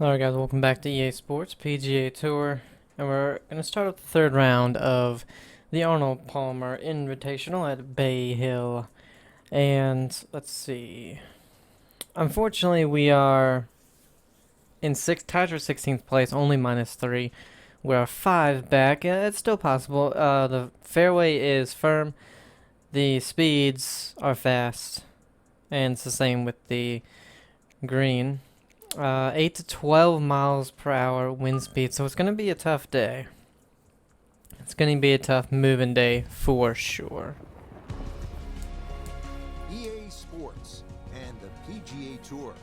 Alright guys, welcome back to EA Sports PGA Tour, and we're going to start up the third round of the Arnold Palmer Invitational at Bay Hill. And let's see, unfortunately we are tied for 16th place, only -3. We are 5 back. It's still possible. The fairway is firm, the speeds are fast, and it's the same with the green. 8 to 12 miles per hour wind speed, so it's going to be a tough day. It's going to be a tough moving day for sure. EA Sports and the PGA Tour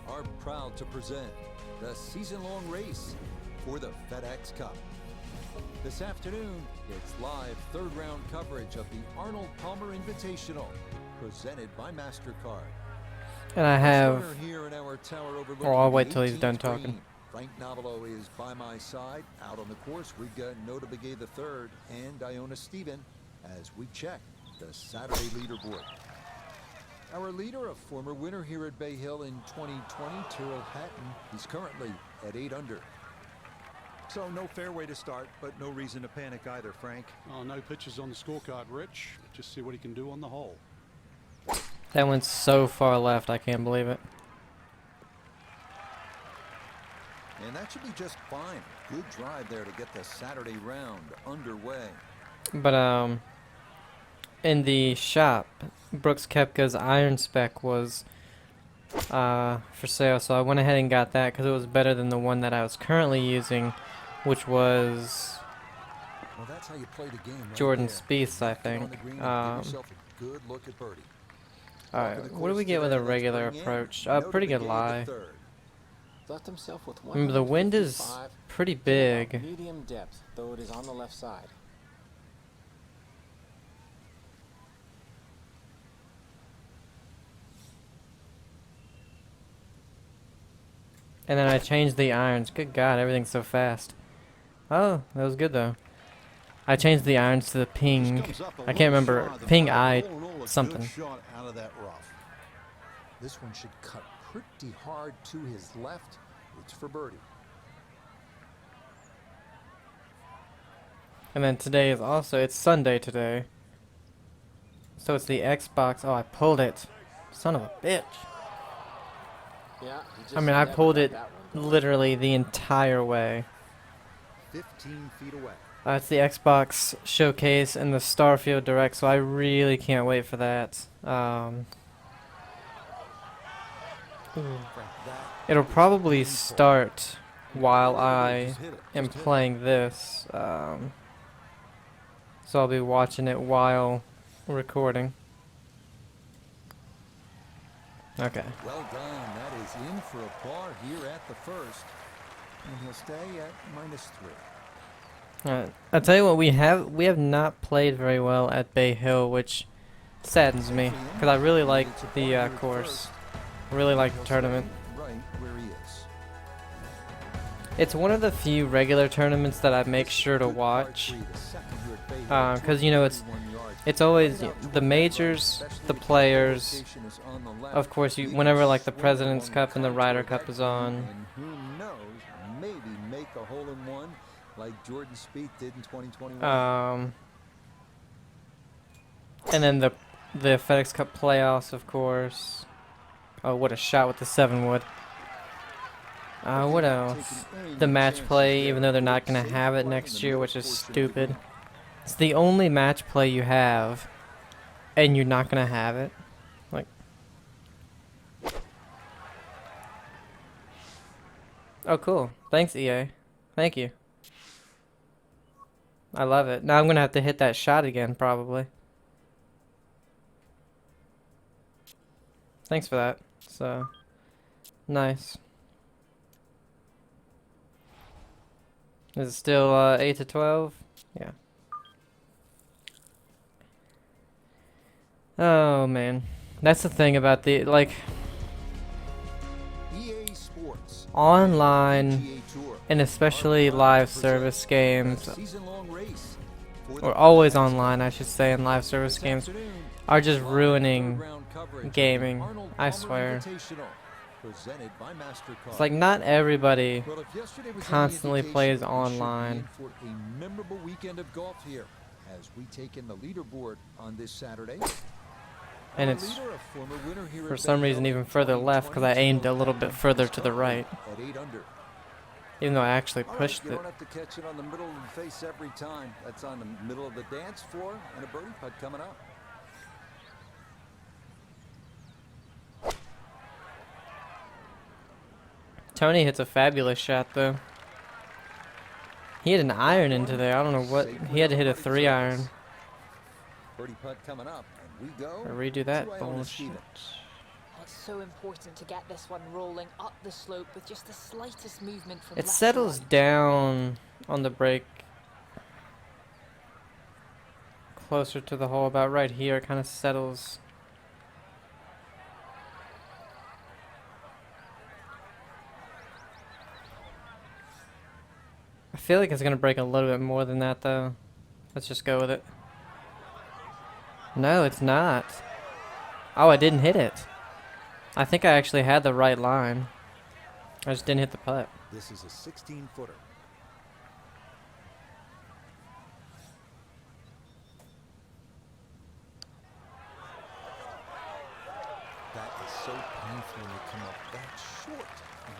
are proud to present the season-long race for the FedEx Cup. This afternoon, it's live third-round coverage of the Arnold Palmer Invitational, presented by MasterCard. And I have... Oh, I'll wait till he's done talking. Frank Novelo is by my side. Out on the course, we've got Nota Begay III and Iona Stephen as we check the Saturday leaderboard. Our leader, a former winner here at Bay Hill in 2020, Tyrrell Hatton. He's currently at 8 under. So no fairway to start, but no reason to panic either, Frank. Oh, no pitches on the scorecard, Rich. Just see what he can do on the hole. That went so far left, I can't believe it. And that should be just fine. Good drive there to get the Saturday round underway. But, in the shop, Brooks Koepka's iron spec was, for sale, so I went ahead and got that because it was better than the one that I was currently using, which was Well, that's how you play the game right Jordan there. Spieth's, I Get on think. the green and give yourself a good look at birdie. Alright, what do we get with a regular approach? Pretty good lie. Left himself with Remember, the wind is 155, pretty big. medium depth, though it is on the left side. And then I changed the irons. Good God, everything's so fast. Oh, that was good though. I changed the irons to the ping. I can't remember. Ping I something. Shot out of that rough. This one should cut pretty hard to his left. It's for birdie. And then today is also, it's Sunday today. So it's the Xbox. Oh, I pulled it. Son of a bitch. Yeah, he just I mean, I never pulled got it that one. literally the entire way. 15 feet away. It's the Xbox Showcase and the Starfield Direct, so I really can't wait for that. It'll probably start while I am playing this, so I'll be watching it while recording. Okay. Well done. That is in for a par here at the first. And he'll stay at -3. Alright. I'll tell you what, we have not played very well at Bay Hill, which saddens me, because I really like the course. I really like the tournament. Right where he is. It's one of the few regular tournaments that I make sure to watch, because you know it's always the majors, the players. Of course, whenever like the President's Cup and the Ryder Cup is on. And who knows, maybe make a hole-in-one like Jordan Spieth did in 2021. And then the FedEx Cup playoffs, of course. Oh, what a shot with the 7-wood. What else? The match play, even though they're not going to have it next year, which is stupid. It's the only match play you have, and you're not going to have it. Like, oh, cool. Thanks, EA. Thank you. I love it. Now I'm going to have to hit that shot again, probably. Thanks for that. So, nice. Is it still 8 to 12? Yeah. Oh man, that's the thing about the EA Sports, online PGA Tour, and especially live service games, season-long race for the or always online, I should say, in live service games, afternoon. are just ruining Third round coverage of the gaming. Arnold I Palmer swear. Invitational. presented by MasterCard. It's like not everybody Well, if yesterday was any constantly indication, plays we should be online. in for a memorable weekend of golf here as we take in the leaderboard on this Saturday. And Our it's leader, a former winner here for at some Bay reason Hill even in further left because I 2020, aimed a little bit further to the right, at 8 under. even though I actually All right, pushed you it. don't have to catch it on the middle of the face every time. That's on the middle of the dance floor and a birdie putt coming up. Tony hits a fabulous shot though. He hit an iron into there. I don't know what. He had to hit a 3-iron. Birdie putt coming up, and we go. Or redo that to Iona bullshit. Stevens. It's so important to get this one rolling up the slope with just the slightest movement from It left to settles right. down on the break closer to the hole, about right here. It kind of settles. I feel like it's gonna break a little bit more than that though. Let's just go with it. No, it's not. Oh, I didn't hit it. I think I actually had the right line. I just didn't hit the putt. This is a 16-footer. That is so painful when you come up that short.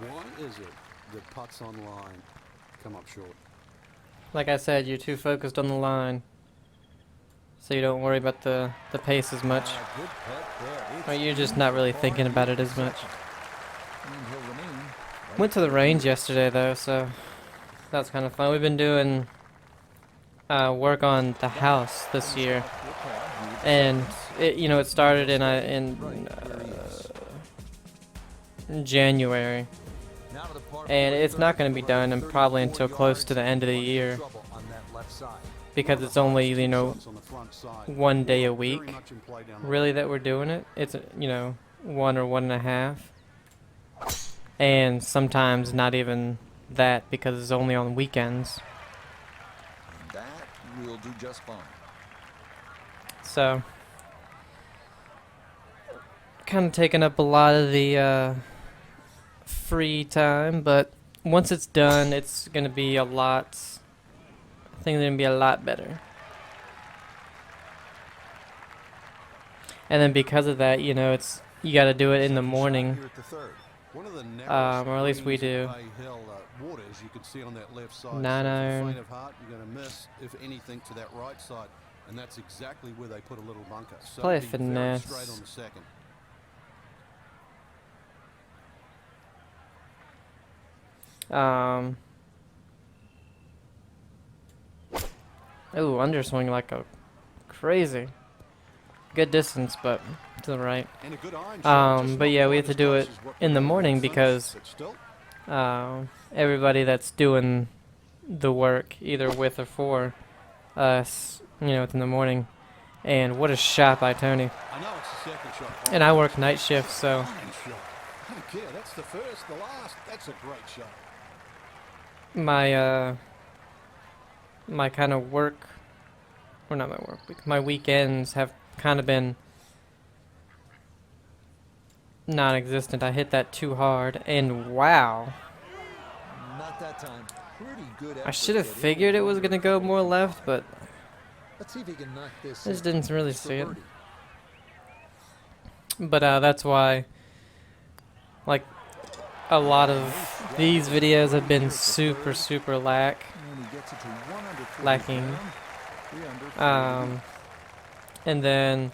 Why is it that putts on line come up short? Like I said, you're too focused on the line, so you don't worry about the pace as much. Good putt there. It's Or you're just not really thinking about it as much. and he'll remain right Went to the range yesterday though, so that's kind of fun. We've been doing work on the house this year, and it started in January, now to the par and four it's not going to be done and probably until close to the end of the year, because it's only Shots on the front side. 1 day a Very week much in play down the really that we're doing it. It's 1 or 1.5, and sometimes not even that because it's only on weekends. That will do just fine. So kind of taking up a lot of the free time, but once it's done, it's gonna be a lot. Things are gonna be a lot better. And then because of that, you got to do it in the morning. Here at the third. One of the narrowest Or at least we greens do. at Bay Hill, water, as you can see on that left side. 9 So if iron. you're faint of heart, you're going to miss, if anything, to that right side, and that's exactly where they put a little bunker. So Play a be very finesse. straight on the second. Ooh, underswing like a crazy. Good distance, but to the right. And a good iron shot, just But not yeah, we quite have to as do close it as what we in the did morning at first, because but still, everybody that's doing the work, either with or for us, it's in the morning. And what a shot by Tony. I know it's the second shot. And I work night shift, so Fine shot. I don't care. That's the first, the last. That's a great shot. my kind of work, or not my work week, my weekends have kind of been non-existent. I hit that too hard, and wow. Not that time. Pretty good I effort, should have but figured it was under going to go more left, but Let's see if he can knock this. I just in. didn't really It's for see it. birdie. But that's why, like, a lot of these videos have been super, super And he gets it to 140 lacking. down, 3 under, 40. And then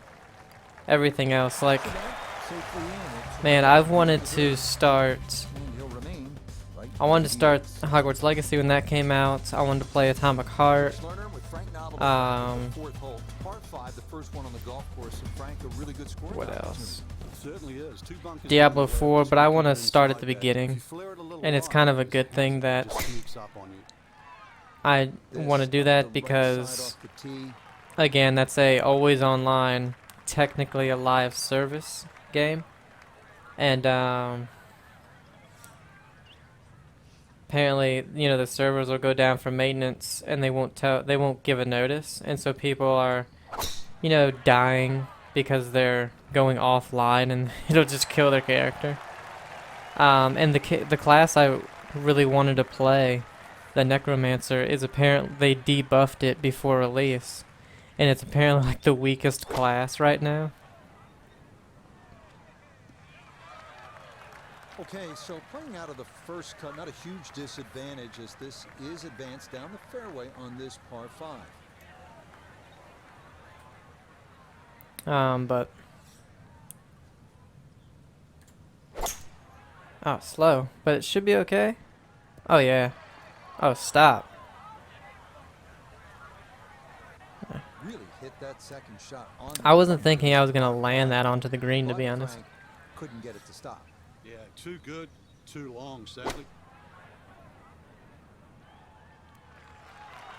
everything else, like, Safely in at man, I've wanted to start, and he'll remain right I wanted to where he start Hogwarts Legacy when that came out. I wanted to play Atomic Heart. Learner with Frank Novel Um, on the fourth hole. Par 5, the first one on the golf course, and Frank, a really good scoring What opportunity. else? It certainly is. Two bunkers Diablo everywhere, 4, so but I you want to keep it start at the inside that. beginning. If you flare it a little And it's wide, kind of a it good thing that just sneaks up on you. I want to do This that on the right because, side off the tee. again, that's a always online, technically a live service game. And apparently, the servers will go down for maintenance and they won't give a notice. And so people are, dying because they're going offline and it'll just kill their character. And the class I really wanted to play, the Necromancer, is apparently they debuffed it before release, and it's apparently like the weakest class right now. Okay, so playing out of the first cut, not a huge disadvantage as this is advanced down the fairway on this par 5. But oh, slow, but it should be okay. Oh yeah. Oh, stop. Really hit that second shot on I wasn't thinking I was gonna land that onto the green, to be honest. Frank couldn't get it to stop. Yeah, too good, too long, sadly.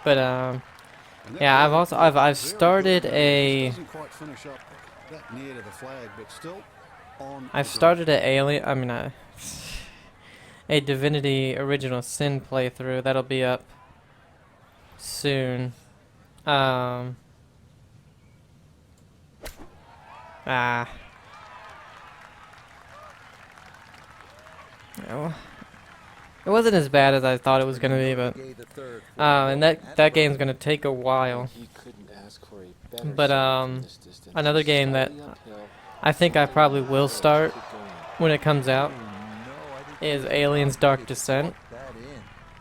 But And that yeah, ball I've very started good. a Doesn't quite finish up that near to the flag, but still on. I've the started a Divinity Original Sin playthrough that'll be up soon. No. It wasn't as bad as I thought it was gonna be, but and that game's gonna take a while. He couldn't ask for a better But start from this distance. another game that Slightly uphill, I think I probably will start keep going. when it comes out is Aliens Dark Descent. That in.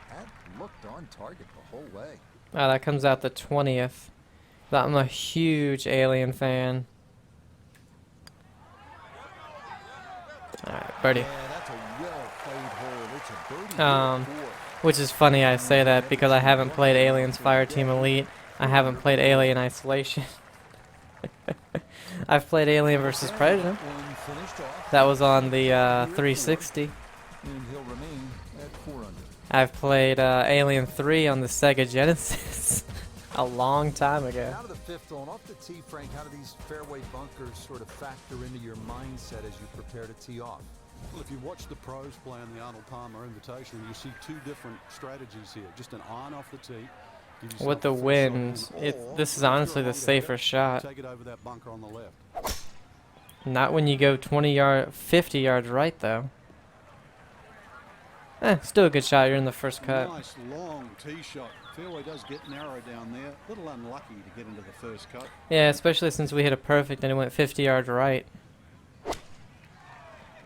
That looked on target the whole way. That comes out the 20th. But I'm a huge Alien fan. Alright, birdie. Yeah, that's a well-played hole. It's a birdie Um, here for- Which is funny I say that because I haven't played Aliens Fireteam Elite. I haven't played Alien Isolation. I've played Alien vs. Predator. One finished off, That was on the 360. and he'll remain at 4 under. I've played Alien 3 on the Sega Genesis a long time ago. Out of the fifth hole, and off the tee, Frank, how do these fairway bunkers sort of factor into your mindset as you prepare to tee off? Well, if you watch the pros play in the Arnold Palmer Invitational, you see two different strategies here. Just an iron off the tee. Give yourself With the a full wind, shot in, or this is if you're honestly a the longer safer hitter, shot. take it over that bunker on the left. Not when you go 50 yards right though. Still a good shot. You're in the first cut. Nice long tee shot. Fairway does get narrow down there. A little unlucky to get into the first cut. Yeah, especially since we hit a perfect and it went 50 yards right.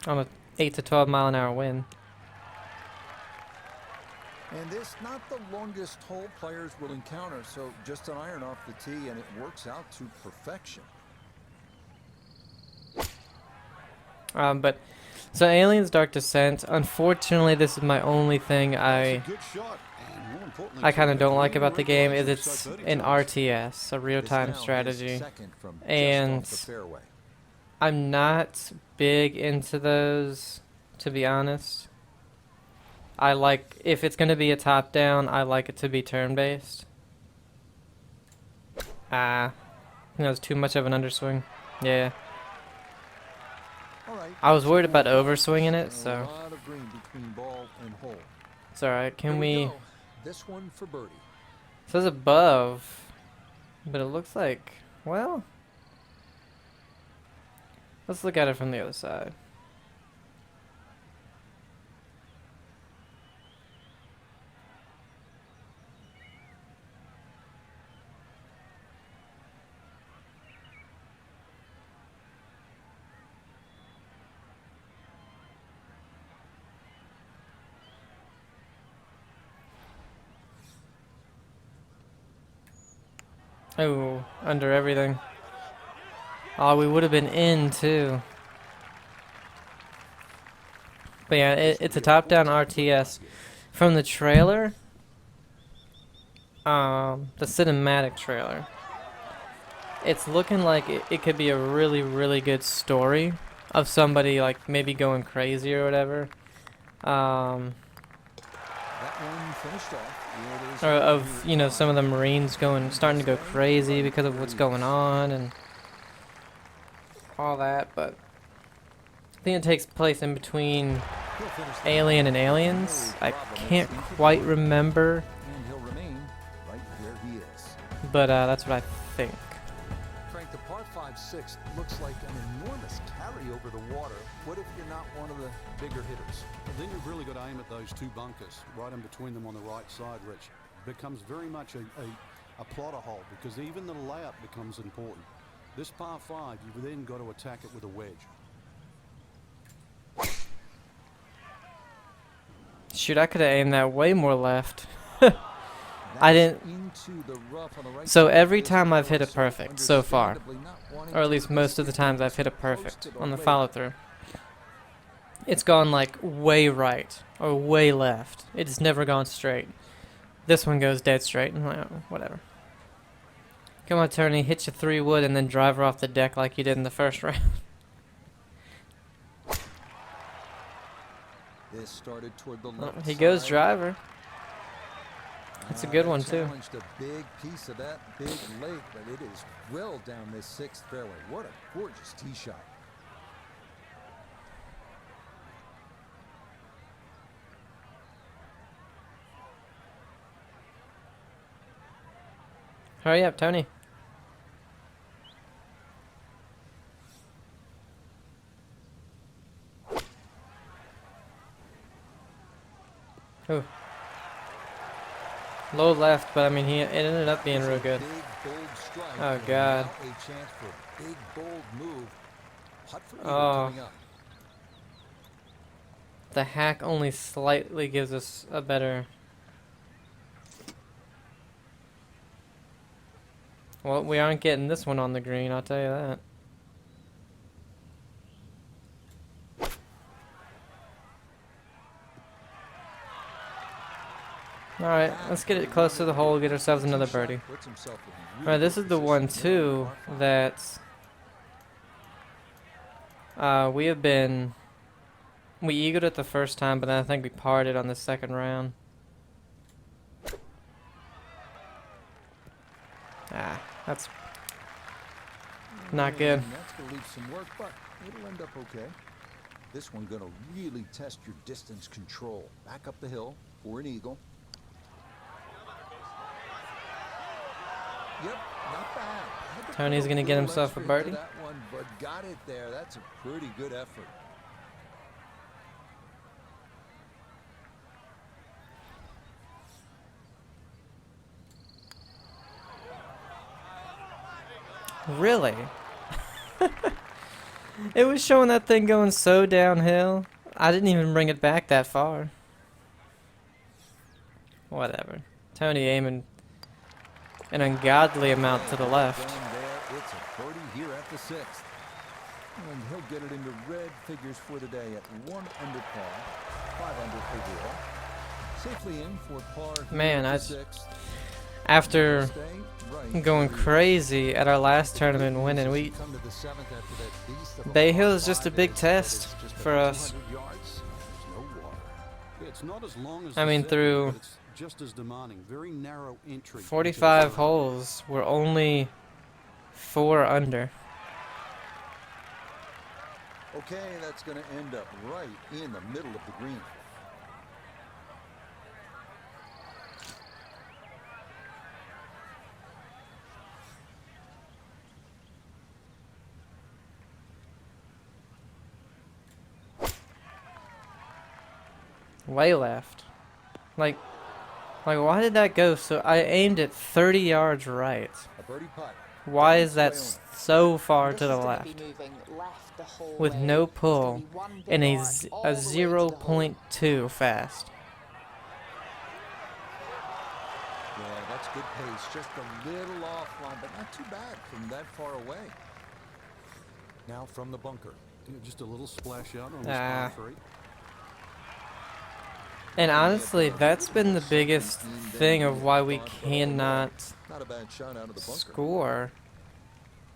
On a 8 to 12 mile an hour wind. And this not the longest hole players will encounter, so just an iron off the tee, and it works out to perfection. But so Aliens Dark Descent. Unfortunately, this is my only thing I Good shot. And more importantly, kind of don't like three about the game is runs, it's so birdie an tries. RTS, a This real-time now his strategy. second from just And off the fairway. I'm not big into those, to be honest. I like, if it's going to be a top-down, I like it to be turn-based. That was too much of an underswing. Yeah. All right, I was worried about a overswinging it, so lot of green between ball and hole. it's alright. Can Here we... go. This one for birdie. It says above, but it looks like, well... Let's look at it from the other side. Oh, under everything. Oh, we would have been in too. But yeah, it's a top-down RTS. From the trailer, the cinematic trailer, it's looking like it could be a really, really good story of somebody like maybe going crazy or whatever. That one finished off. Here it is. Or of, you know, some of the Marines starting to go crazy because of what's going on and all that, but I think it takes place in between He'll finish the Alien and Aliens. I can't quite remember, and he'll remain right where he is. but that's what I think. Frank, the par 5 5/6 looks like an enormous carry over the water. What if you're not one of the bigger hitters? Then you've really got to aim at those two bunkers, right in between them on the right side, Rich. Becomes very much a plotter hole, because even the layup becomes important. This par 5, you've then got to attack it with a wedge. Shoot, I could have aimed that way more left. I didn't. Into the rough on the right So side. every This time is I've hit it perfect so far, understandably not wanting or at to least miss most of the it. times I've hit it perfect Posted on the already. follow through, it's gone like way right or way left. It's never gone straight. This one goes dead straight, and I'm like, oh, whatever. Come on, Tony, hit your 3-wood and then drive her off the deck like you did in the first round. This started toward the Oh, left he goes side. driver. That's a good That one, too. challenged a big piece of that big lake, but it is well down this 6th fairway. What a gorgeous tee shot. Hurry up, Tony. Ooh. Low left, but I mean, it ended up being real good. Big, bold strike, Oh, and God. now a chance for a big, bold move. Putt for eagle Oh. coming up. The hack only slightly gives us a better... Well, we aren't getting this one on the green, I'll tell you that. Alright, let's get it close to the hole, get ourselves another birdie. Puts himself in really Alright, this good is the one position here too on par five. that we have been... We eagled it the first time, but then I think we parted on the second round. Ah, that's not good. And that's going to leave some work, but it'll end up okay. This one going to really test your distance control. Back up the hill for an eagle. Yep, not bad. Had to Tony's put gonna get little himself a extra into birdie. That one, but got it there. That's a pretty good effort. Really? It was showing that thing going so downhill. I didn't even bring it back that far. Whatever. Tony aiming an ungodly amount to the left. Down there, it's a birdie here at the 6th. And he'll get it into red figures for the day at 1 under par, 5 under overall. Safely in for par here Man, at the 6th. After Stay right going where he is. crazy at our last tournament winning, we Come to the 7th after that beast of a Bay Hill par is just a 5 big that is test said it's just for about us. 200 yards. There's no water. It's not as long as I the mean, 7th, through but it's just as demanding. Very narrow entry. into the 45 zone. holes, we're only 4 under. Okay, that's going to end up right in the middle of the green. Way left. Like why did that go so... I aimed it 30 yards right. A birdie putt. Why is that so far This to the is gonna left? be moving left the whole With way. no There's gonna pull be one big and arc all the a way to the hole. 0.2 fast. Yeah, that's good pace. Just a little offline, but not too bad from that far away. Now from the bunker. Yeah, just a little splash out on Ah. this par 3. And honestly, that's been the biggest thing of why we cannot Not a bad shot out of the bunker. score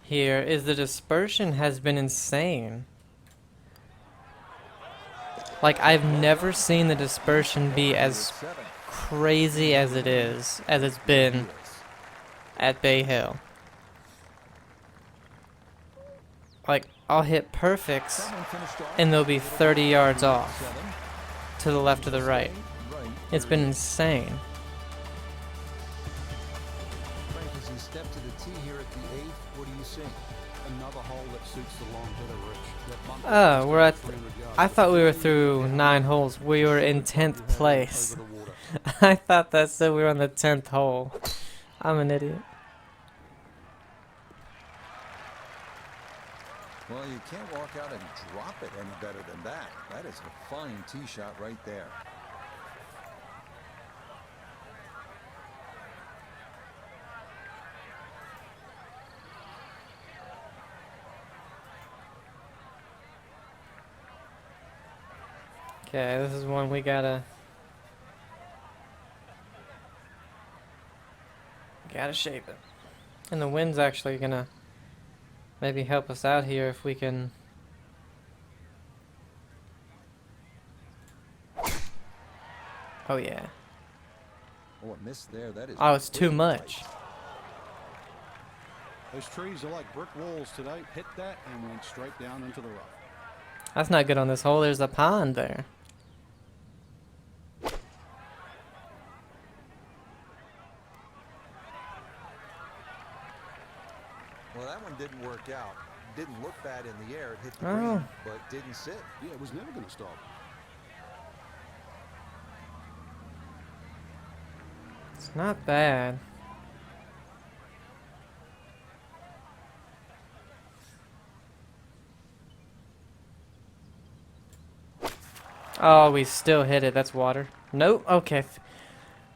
here, is the dispersion has been insane. Like, I've never seen the dispersion be as crazy as it is, as it's been at Bay Hill. Like, I'll hit perfects, and they'll be 30 yards off to the left or the right. It's been insane. Frank, as you step to the tee here at the 8th, what do you see? another hole that suits the long hitter, Rich. That bunker Oh, is we're at 300 yards. I It's thought we were very through down 9 the holes. We were in slope you 10th have place. over the water. I thought that said we were on the 10th hole. I'm an idiot. Well, you can't walk out and drop it any better than that. That is a fine tee shot right there. Okay, this is one we gotta shape it. And the wind's actually gonna maybe help us out here if we can. Oh yeah. Oh, a miss there. That is. Oh, it's too pretty much. tight. Those trees are like brick walls today. Hit that and went straight down into the rough. That's not good on this hole. There's a pond there. Well, that one didn't work out. Didn't look bad in the air. It hit the Oh. green, but didn't sit. Yeah, it was never going to stop. It's not bad. Oh, we still hit it. That's water. Nope. Okay.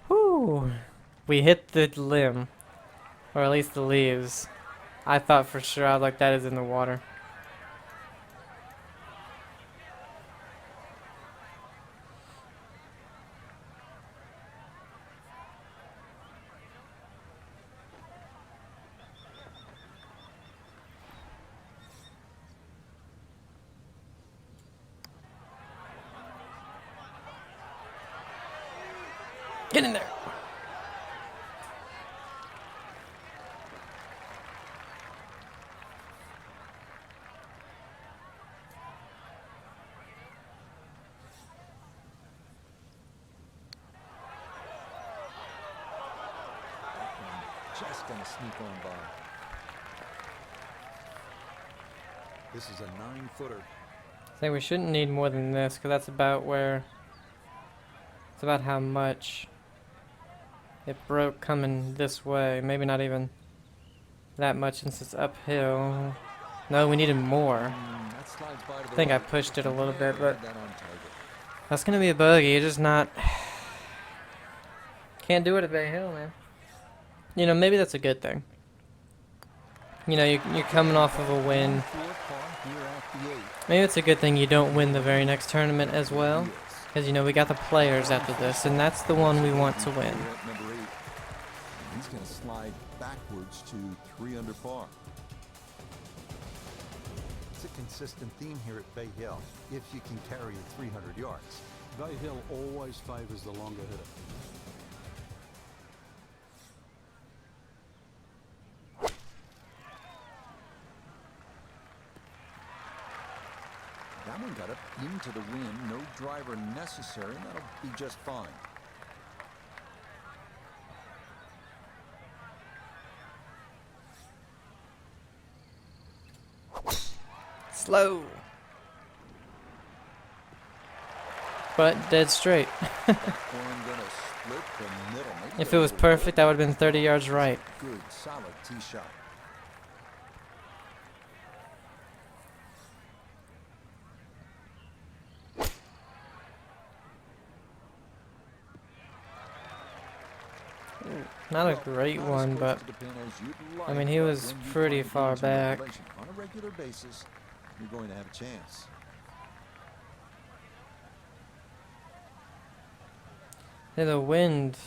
Whew. We hit the limb. Or at least the leaves. I thought for sure. I was like, that is in the water. Get in there. Just gonna sneak on by. This is a 9-footer. I think we shouldn't need more than this, because that's about where. It's about how much it broke coming this way. Maybe not even that much since it's uphill. No, we needed more. That slides by to the I think I right. pushed it a little bit, Yeah, but that on target. that's gonna be a bogey. It's just not. Can't do it at Bay Hill, man. You know, maybe that's a good thing. You know, you're coming off of a win. Maybe it's a good thing you don't win the very next tournament as well. Because, you know, we got the players after this, and that's the one we want to win. At number 8. He's going to slide backwards to 3 under par. It's a consistent theme here at Bay Hill, if you can carry it 300 yards. Bay Hill always favors the longer hitter. That one got up into the wind. No driver necessary, and that'll be just fine. Slow. But dead straight. That one gonna split the middle. Maybe If a it was little perfect, that would have been 30 yards right. good, solid tee shot. Not a great Not as one, close but to the pin as you'd like, I mean, he but was when you pretty find far games in back. regulation on a regular basis, you're going to have a chance. Yeah, the wind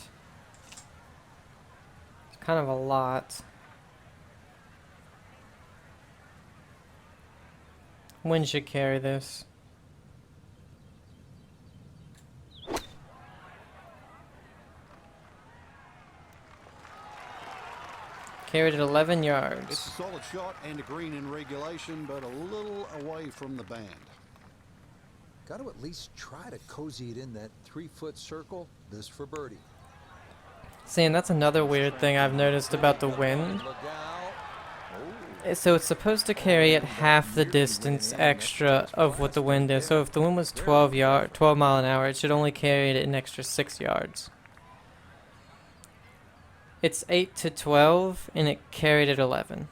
is kind of a lot. Wind should carry this. Carried it 11 It's yards. a solid shot and a green in regulation, but a little away from the band. Got to at least try to cozy it in that 3-foot circle. This for birdie. See, and that's another weird thing I've noticed about the wind. Look out. So it's supposed to carry it half the distance extra of what the wind is. So if the wind was 12 mile an hour, it should only carry it an extra 6 yards. It's 8 to 12, and it carried it 11.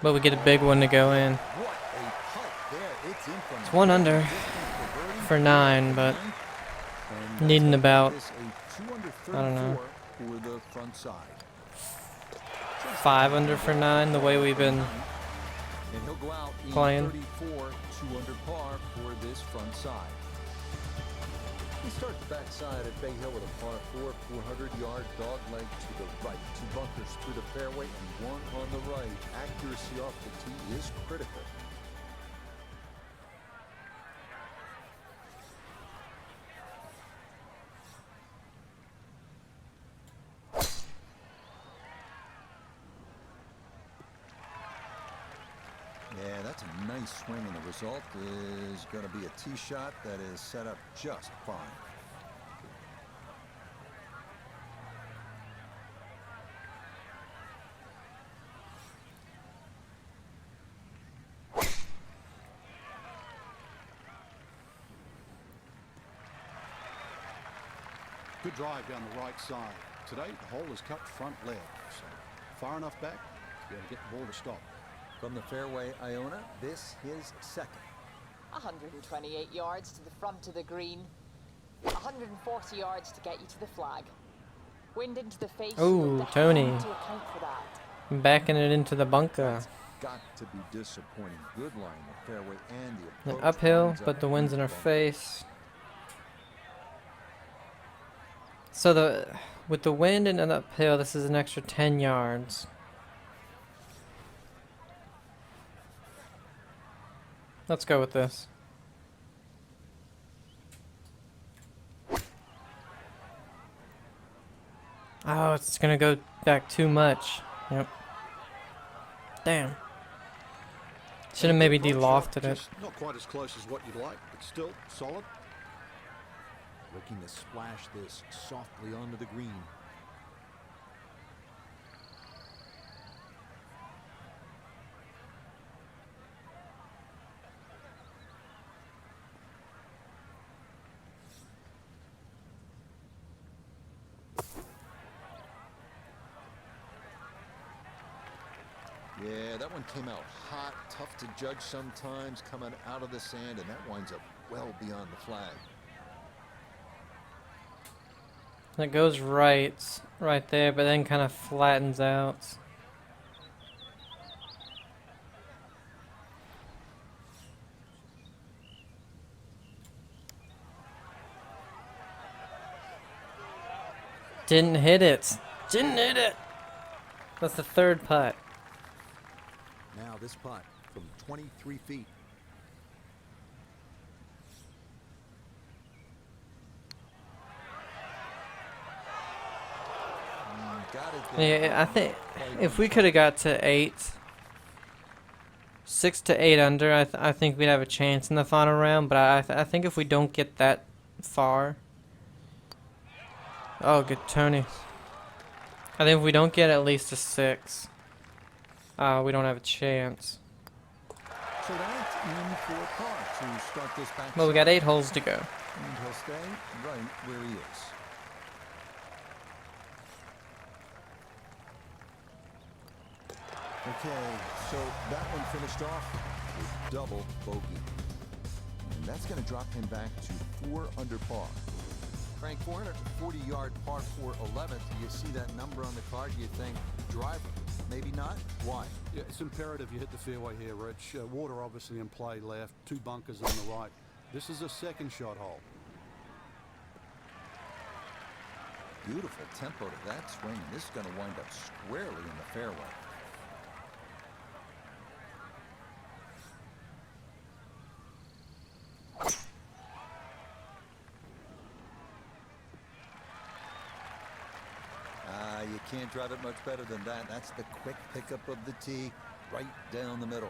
But we get a big one to go in. It's 1 under for 9, but needing about, I don't know, 5 under for 9, the way we've been playing. 34, 2 under par for this front side. We start the backside at Bay Hill with a par 4, 400-yard dog leg to the right. 2 bunkers through the fairway and 1 on the right. Accuracy off the tee is critical. Yeah, that's a nice swing, and the result is going to be a tee shot that is set up just fine. Good drive down the right side. Today, the hole is cut front left, so far enough back to be able to get the ball to stop. From the fairway, Iona, this is second. 128 yards to the front of the green. 140 yards to get you to the flag. Wind into the face. Ooh, Tony. To account for that. Backing it into the bunker. That's got to be disappointing. Good line the fairway and the An approach uphill, lines but up the wind's in our the bunker. face. So with the wind and an uphill, this is an extra 10 yards. Let's go with this. Oh, it's gonna go back too much. Yep. Damn. Should have maybe de-lofted it. Just not quite as close as what you'd like, but still solid. Looking to splash this softly onto the green. Yeah, that one came out hot, tough to judge sometimes, coming out of the sand, and that winds up well beyond the flag. It goes right there, but then kind of flattens out. Didn't hit it. Didn't hit it. That's the third putt. Now this putt from 23 feet. Got it there. Yeah, I think if we could have got to 8, 6 to 8 under, I think we'd have a chance in the final round. But I think if we don't get that far, oh, good Tony. I think if we don't get at least a 6, we don't have a chance. So that's in for par to start this back. Well, we got 8 holes to go. And he'll stay right where he is. Okay, so that one finished off with double bogey. And that's going to drop him back to 4 under par. Frank, 440-yard par 4 11th. You see that number on the card, you think driver. Maybe not. Why? Yeah, it's imperative you hit the fairway here, Rich. Water obviously in play left, 2 bunkers on the right. This is a second shot hole. Beautiful tempo to that swing. And this is going to wind up squarely in the fairway. You can't drive it much better than that. That's the quick pickup of the tee right down the middle.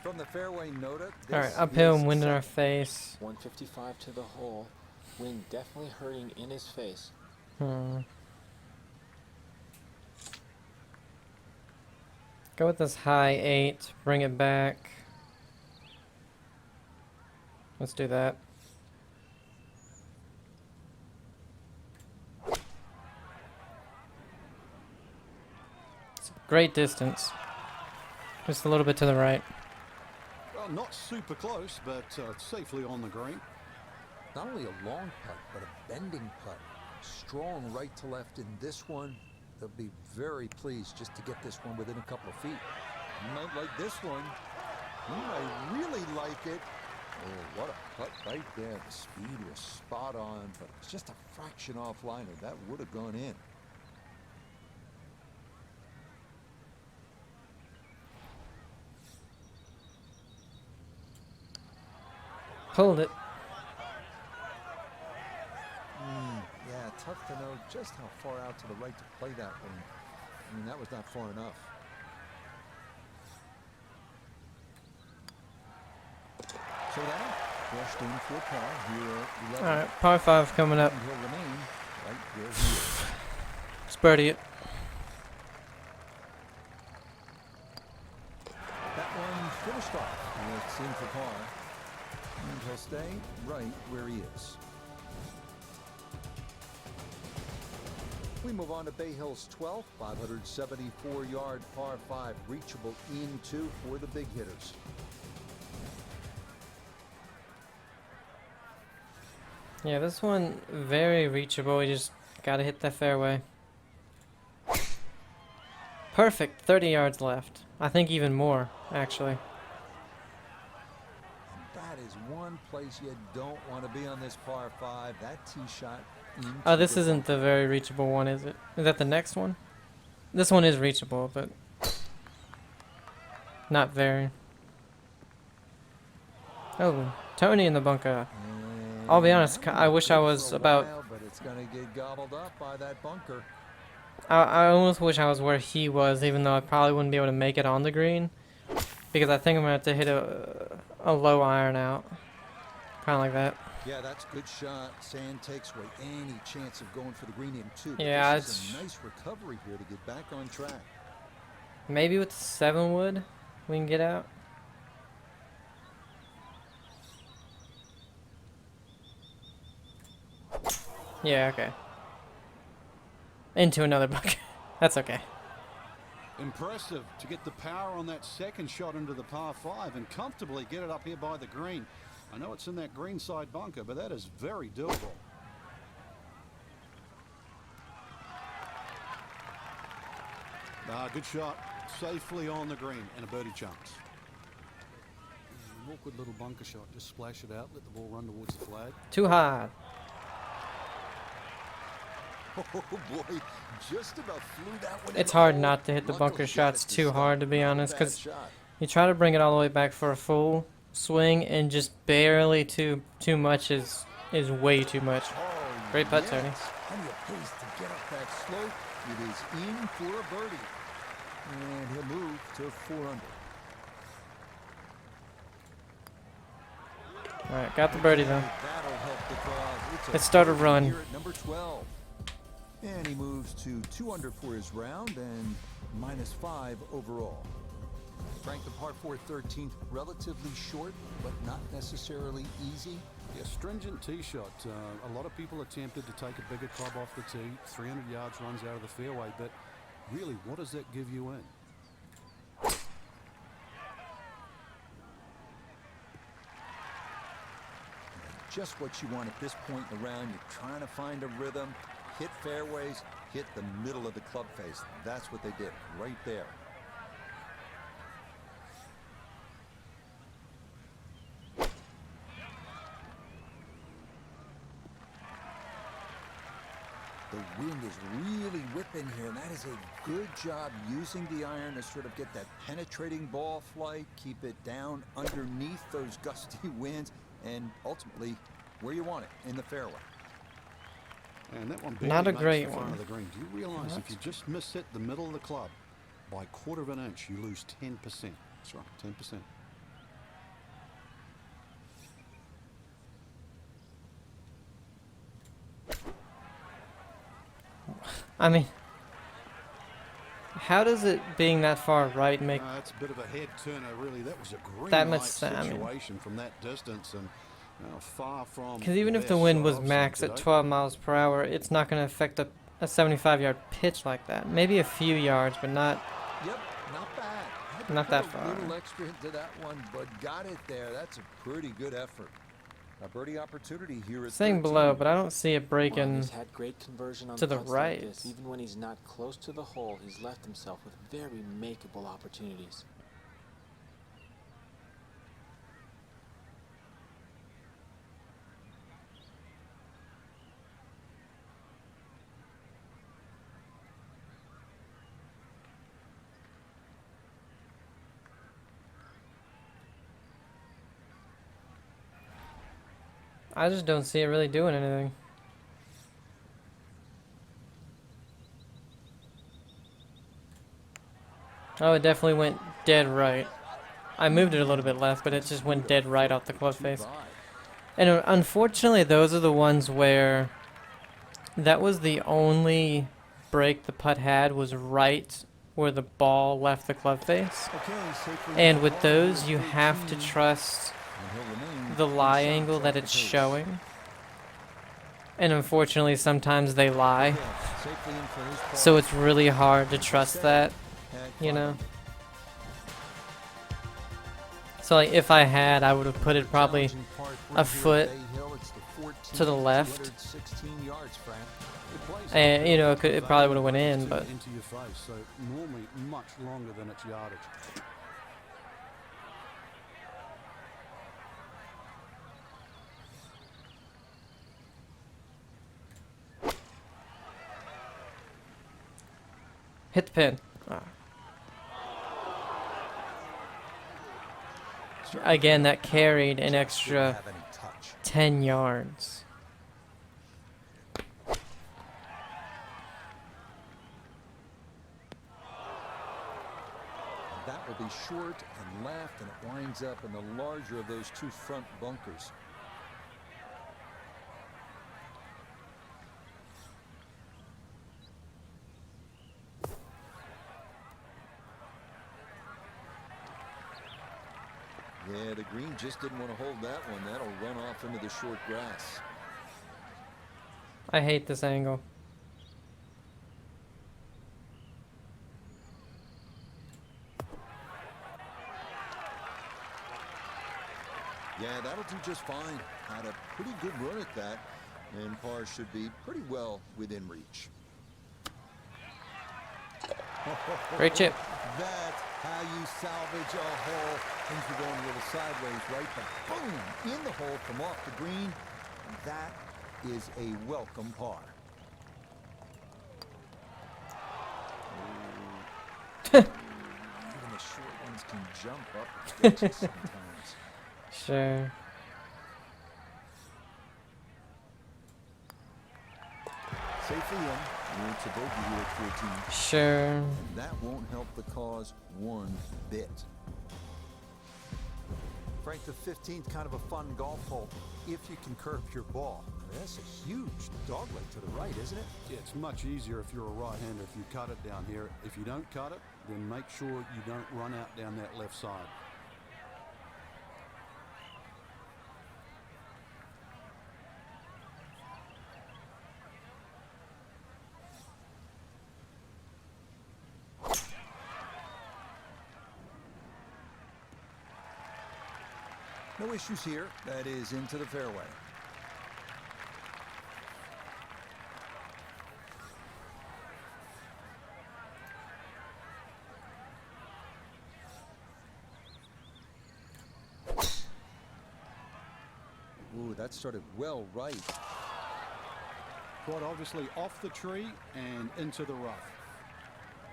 From the fairway, Nota. All right, uphill and wind in our face. 155 to the hole. Wind definitely hurting in his face. Go with this high 8. Bring it back. Let's do that. It's a great distance. Just a little bit to the right. Well, not super close, but safely on the green. Not only a long putt, but a bending putt. Strong right to left in this one. They'll be very pleased just to get this one within a couple of feet. You might like this one. You might really like it. Oh, what a putt right there. The speed was spot on, but it's just a fraction off liner. That would have gone in. Pulled it. Yeah, tough to know just how far out to the right to play that one. I mean, that was not far enough. So that brushed in for par here at 11. Alright, par 5 coming up. And he'll remain right where he is. Let's birdie it. That one finished off. It's in for par. And he'll stay right where he is. We move on to Bay Hill's 12th, 574-yard par 5, reachable into for the big hitters. Yeah, this one very reachable. You just gotta hit that fairway. Perfect. 30 yards left. I think even more, actually. That is one place you don't want to be on this par 5. That tee shot. Oh, this isn't the very reachable one, is it? Is that the next one? This one is reachable, but not very. Oh, Tony in the bunker. I'll be honest, I wish I was about... But it's going to get gobbled up by that bunker. I almost wish I was where he was, even though I probably wouldn't be able to make it on the green. Because I think I'm going to have to hit a low iron out. Kind of like that. Yeah, that's a good shot. Sand takes away any chance of going for the green in 2. Yeah, this is it's... a nice recovery here to get back on track. Maybe with 7 wood, we can get out. Yeah, okay. Into another bucket. That's okay. Impressive to get the power on that second shot into the par 5 and comfortably get it up here by the green. I know it's in that green side bunker, but that is very doable. Good shot. Safely on the green and a birdie chance. An awkward little bunker shot. Just splash it out, let the ball run towards the flag. Too hard. Oh boy, just about flew that one. It's hard not to hit the bunker shots too hard, to be honest, because you try to bring it all the way back for a full swing, and just barely too much is way too much. Great putt, Tony. Plenty of pace to get up that slope. It is in for a birdie. And he'll move to 4 under. Alright, got the birdie though. That'll help the crowd. It's a Let's start a birdie run. here at number 12. And he moves to 2 under for his round and -5 overall. Frank, the par 4 13th, relatively short, but not necessarily easy. Yeah, stringent tee shot. A lot of people are tempted to take a bigger club off the tee. 300 yards runs out of the fairway, but really, what does that give you in? Just what you want at this point in the round. You're trying to find a rhythm, hit fairways, hit the middle of the club face. That's what they did right there. The wind is really whipping here, and that is a good job using the iron to sort of get that penetrating ball flight, keep it down underneath those gusty winds, and ultimately where you want it, in the fairway. And that one Not a barely makes great the front one. of the green. Do you realize if you just miss hit the middle of the club by 1/4 of an inch, you lose 10%. That's right, 10%. I mean, how does it being that far right make That's a bit of a head turner, really. That was a green that much light sense? I mean, situation from that distance, and far from. because even if the best wind shot was I've seen max at today. 12 miles per hour, it's not going to affect a 75-yard pitch like that. Maybe a few yards, but not. Yep, not bad. Had to Not put that a far. little extra into that one, but got it there. That's a pretty good effort. A birdie opportunity here at Saying 13. below, but I don't see it Well, breaking. he's had great conversion on to the putts right. like this. Even when he's not close to the hole, he's left himself with very makeable opportunities. I just don't see it really doing anything. Oh, it definitely went dead right. I moved it a little bit left, but it just went dead right off the club face. And unfortunately, those are the ones where that was the only break the putt had, was right where the ball left the club face. And with those, you have to trust the lie angle that it's showing. And unfortunately, sometimes they lie. So it's really hard to trust that, you know? So like if I had, I would have put it probably a foot to the left. And, you know, it probably would have went in, but... Into your face, so normally much longer than its yardage. Hit the pin. Ah. Again, that carried an extra 10 yards. That will be short and left, and it winds up in the larger of those two front bunkers. Yeah, the green just didn't want to hold that one. That'll run off into the short grass. I hate this angle. Yeah, that'll do just fine. Had a pretty good run at that, and par should be pretty well within reach. Great chip. That's how you salvage a hole. Things are going a little sideways, right? But boom, in the hole from off the green. That is a welcome par. Even the short ones can jump up and get you sometimes. Sure. Safely in. It's a bogey here at 14. Sure. That won't help the cause one bit. Frank, the 15th, kind of a fun golf hole if you can curve your ball. That's a huge dogleg to the right, isn't it? Yeah, it's much easier if you're a right-hander if you cut it down here. If you don't cut it, then make sure you don't run out down that left side. No issues here. That is into the fairway. Ooh, that started well right. quite obviously off the tree and into the rough.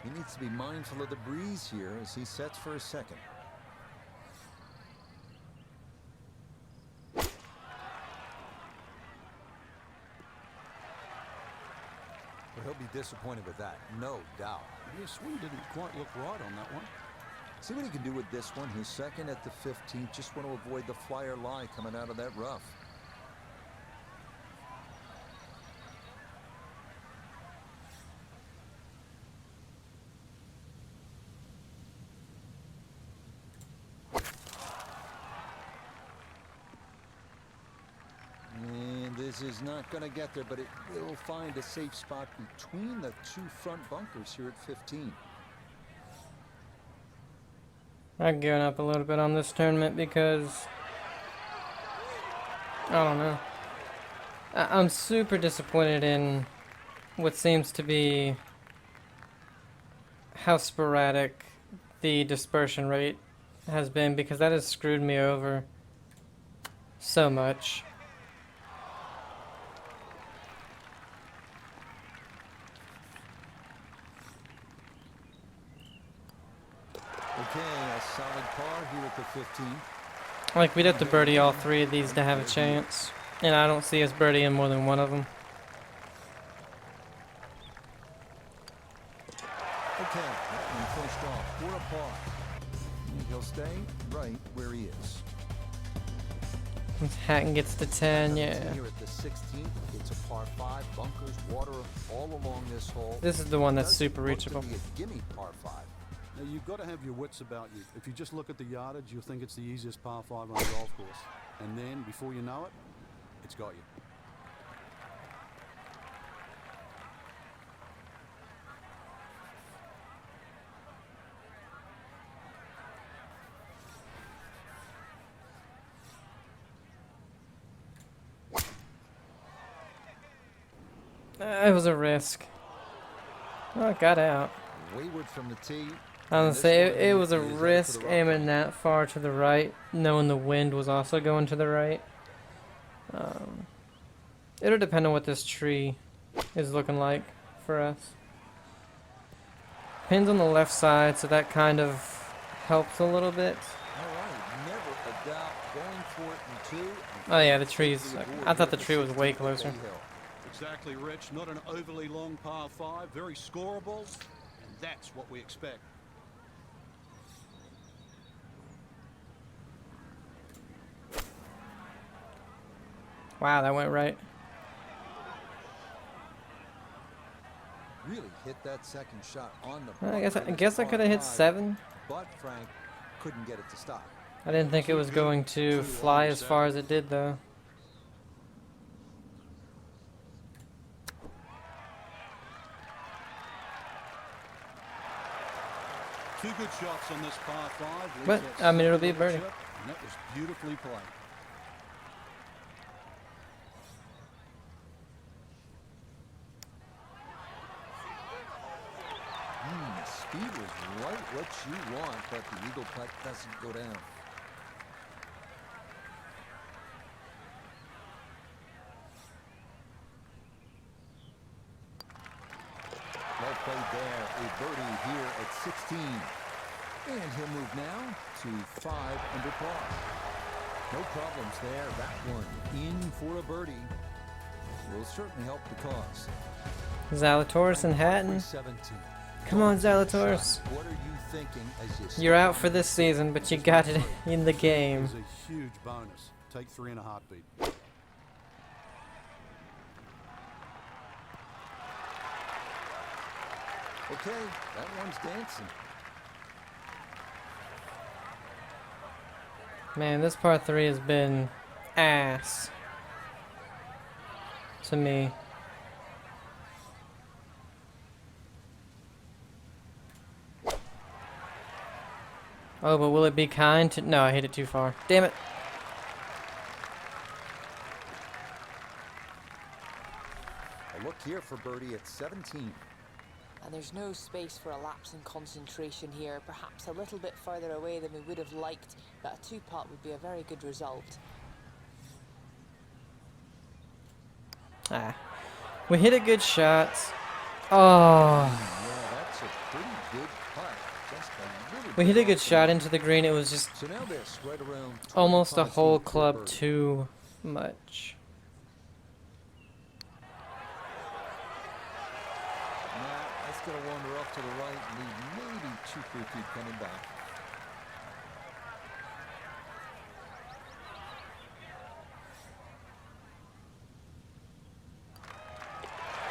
He needs to be mindful of the breeze here as he sets for a second. Well, he'll be disappointed with that, no doubt. His swing didn't quite look right on that one. See what he can do with this one. His second at the 15th. Just want to avoid the flyer lie coming out of that rough. And this is not going to get there, but it will find a safe spot between the two front bunkers here at 15. I've given up a little bit on this tournament because I don't know. I'm super disappointed in what seems to be how sporadic the dispersion rate has been, because that has screwed me over so much. Okay, a solid par here at the 15. Like, we'd have to birdie all three of these to have a chance, and I don't see us birdieing more than one of them. Okay, that one finished off for a par. And he'll stay right where he is. Once Hatton gets to 10, yeah. Here at the 16th, it's a par 5, bunkers, water all along this hole. This is the one that's Doesn't super look to reachable. be a gimme par 5. Now, you've got to have your wits about you. If you just look at the yardage, you'll think it's the easiest par 5 on a golf course. And then, before you know it, it's got you. It was a risk. Oh, it got out. Wayward from the tee. I was gonna say, it was a Is headed for risk the rough. aiming that far to the right, knowing the wind was also going to the right. It'll depend on what this tree is looking like for us. Pins on the left side, so that kind of helps a little bit. All right, never a doubt going for it in 2. Oh yeah, the tree's... I thought the tree was way closer. Exactly, Rich. Not an overly long par 5. Very scoreable. And that's what we expect. Wow, that went right. Really hit that second shot on the Well, I bunker. guess I could have hit 7. But Frank couldn't get it to stop. I didn't think it was going to fly as far as it did, though. Two good shots on this par 5. But, I mean, it'll be a birdie. And that was beautifully played. Speed was right what you want, but the eagle putt doesn't go down. Well played there. A birdie here at 16. And he'll move now to 5 under par. No problems there. That one in for a birdie will certainly help the cause. Zalatoris and Hatton. 17. Come on, Zalatoris. What are you thinking as you You're out for this season, but you got it in the game. It's a huge bonus. Take 3 in a heartbeat. Okay, that one's dancing. Man, this par 3 has been ass to me. Oh, but will it be kind to... No, I hit it too far. Damn it. A look here for birdie at 17. And there's no space for a lapse in concentration here. Perhaps a little bit further away than we would have liked, but a 2-putt would be a very good result. Ah. We hit a good shot. Oh. Yeah, that's a pretty good putt. Just a little We bit hit a good off the shot mark. into the green. It was just So now this, right around almost a 25 whole feet for club birdie. too much. Now, that's going to wander off to the right and leave maybe 2-3 feet coming back.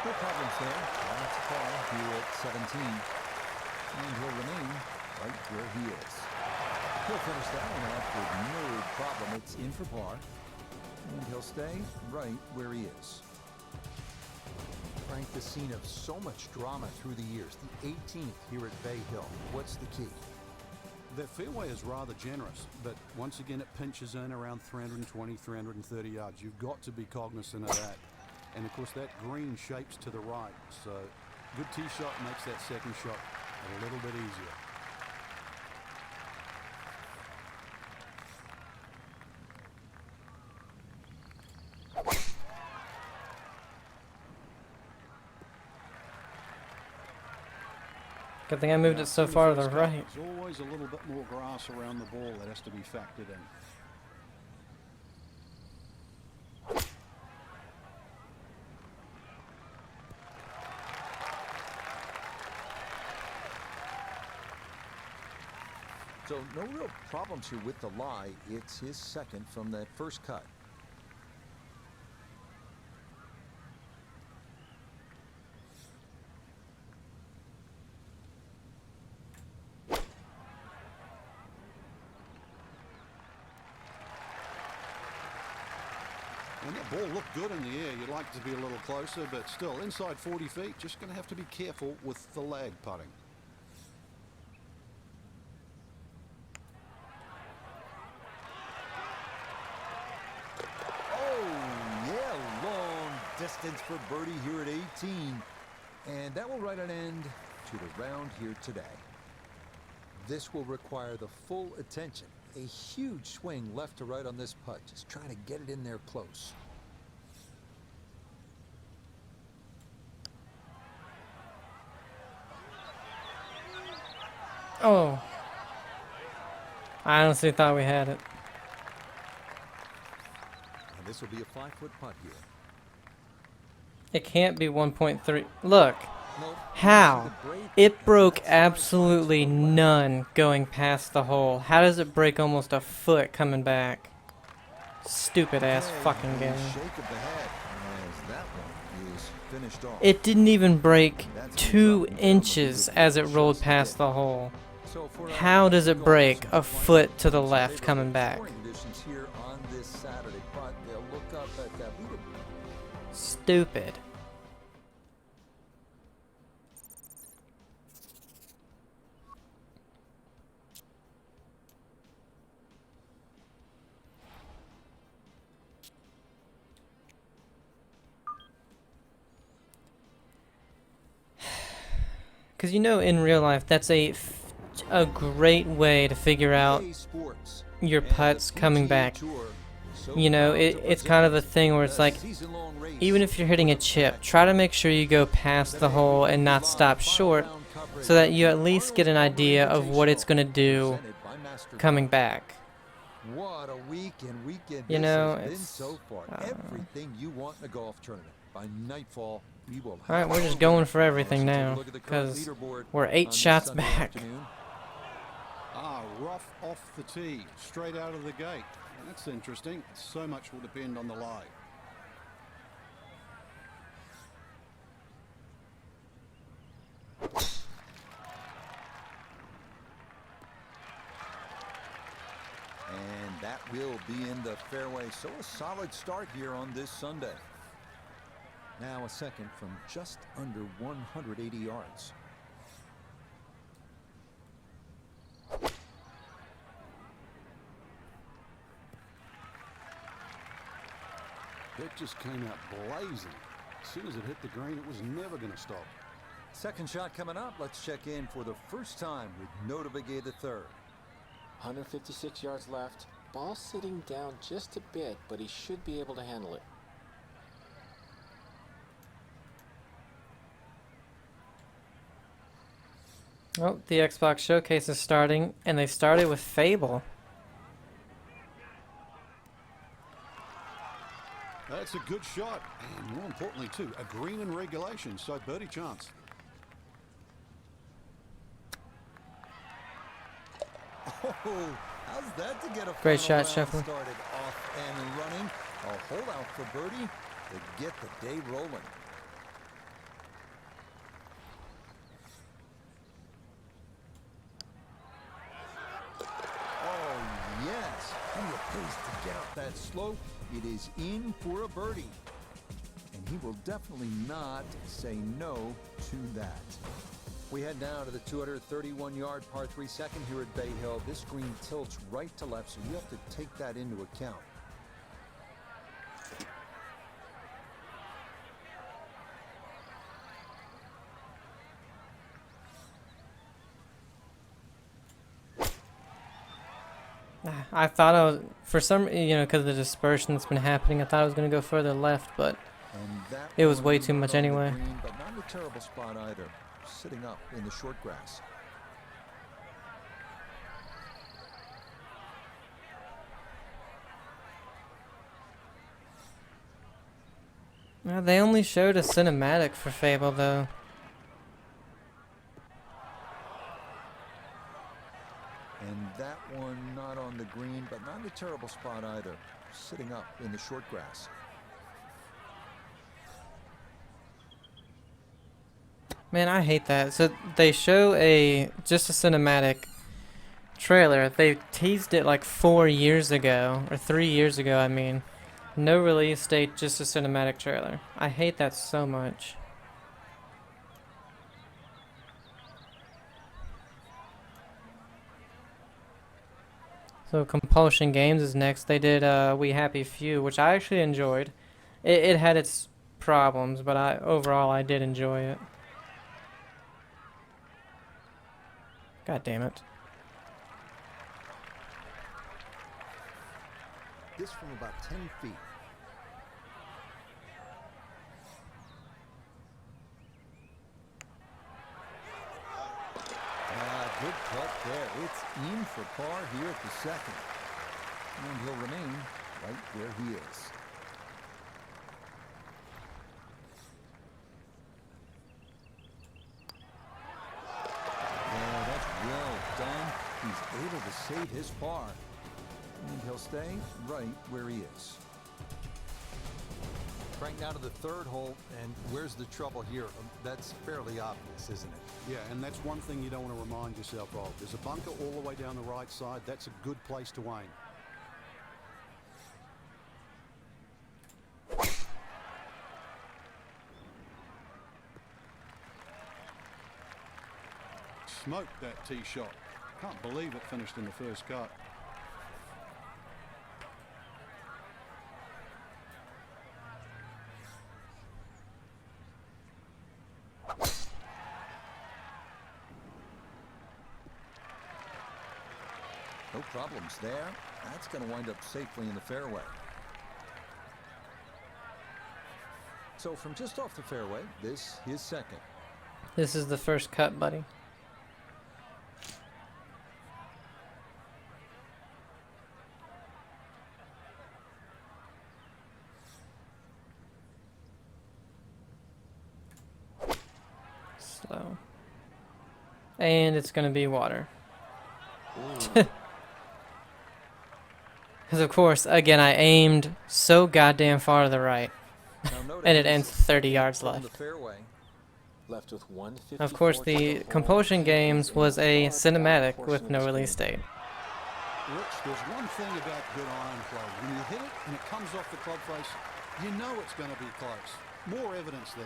No problems there. That's a par here at 17. And he'll remain right where he is. He'll finish that one off with no problem. It's in for par. And he'll stay right where he is. Frank, the scene of so much drama through the years. The 18th here at Bay Hill. What's the key? The fairway is rather generous, but once again it pinches in around 320, 330 yards. You've got to be cognizant of that. And of course that green shapes to the right, so good tee shot makes that second shot a little bit easier. Good thing I moved it so far to the right. There's always a little bit more grass around the ball that has to be factored in. So no real problems here with the lie. It's his second from that first cut. And that ball looked good in the air. You'd like to be a little closer, but still inside 40 feet. Just going to have to be careful with the lag putting. Distance for birdie here at 18. And that will write an end to the round here today. This will require the full attention. A huge swing left to right on this putt. Just trying to get it in there close. Oh. I honestly thought we had it. And this will be a 5-foot putt here. It can't be 1.3. Look. Nope. How? It broke absolutely none going past the hole. How does it break almost a foot coming back? Stupid ass fucking game. Shake of the head as that one is finished off. It didn't even break 2 inches as it rolled past the hole. How does it break a foot to the left coming back? Here on this Saturday, but they'll look up at that leaderboard. Stupid. Because you know, in real life, that's a great way to figure out your putts coming back. You know, it's kind of a thing where it's like, even if you're hitting a chip, try to make sure you go past the hole and not stop short, so that you at least get an idea of what it's going to do coming back. What a week and weekend You know, this has been it's so far. Everything you want in a golf tournament. By nightfall, we will have Alright, we're just going for everything now, because we're 8 shots back. Rough off the tee, straight out of the gate. That's interesting. So much will depend on the lie. And that will be in the fairway. So a solid start here on this Sunday. Now a second from just under 180 yards. It just came out blazing. As soon as it hit the green, it was never going to stop. Second shot coming up. Let's check in for the first time with Nota Begay the third. 156 yards left. Ball sitting down just a bit, but he should be able to handle it. Oh, the Xbox Showcase is starting, and they started with Fable. That's a good shot, and more importantly too, a green in regulation, so birdie chance. Oh, how's that to get a Great final shot, round Scheffler. started off and running? A hole out for birdie to get the day rolling. Oh, yes. And the pace to get up that slope. It is in for a birdie. And he will definitely not say no to that. We head now to the 231-yard par 3 second here at Bay Hill. This green tilts right to left, so you have to take that into account. I thought I was, for some, because of the dispersion that's been happening, I thought I was going to go further left, but And that it was one way too not much on the anyway. green, but not a terrible spot either. Sitting up in the short grass. They only showed a cinematic for Fable, though. And that one not on the green, but not a terrible spot either. Sitting up in the short grass. Man, I hate that. So they show just a cinematic trailer. They teased it like 4 years ago, or 3 years ago, I mean. No release date, just a cinematic trailer. I hate that so much. So Compulsion Games is next. They did We Happy Few, which I actually enjoyed. It had its problems, but overall I did enjoy it. God damn it. This from about 10 feet. Good putt there. It's in for par here at the second. And he'll remain right where he is. Oh, that's well done. He's able to save his par. And he'll stay right where he is. Right now to the third hole, and where's the trouble here? That's fairly obvious, isn't it? Yeah, and that's one thing you don't want to remind yourself of. There's a bunker all the way down the right side. That's a good place to aim. Smoked that tee shot. Can't believe it finished in the first cut. No problems there. That's going to wind up safely in the fairway. So from just off the fairway, this is second. This is the first cut, buddy. Slow. And it's going to be water. Because, of course, again, I aimed so goddamn far to the right. And it ends 30 yards From left. the fairway. Left with 154 Of course, to the hole. Compulsion Games was a cinematic with no release date. Rich, there's one thing about good iron play. When you hit it and it comes off the club face, you know it's going to be close. More evidence there.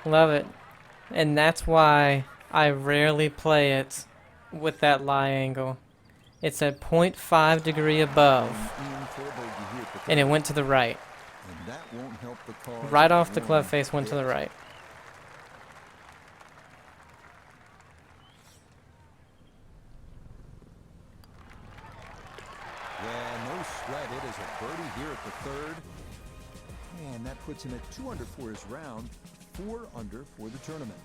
Love it. And that's why I rarely play it with that lie angle. It's at 0.5 degree above, In for a bogey here at the and it third. went to the right. And that won't help the cause Right off the one club face went to the bit. right. is a birdie here at the third. And that puts him at 2 under for his round, 4 under for the tournament.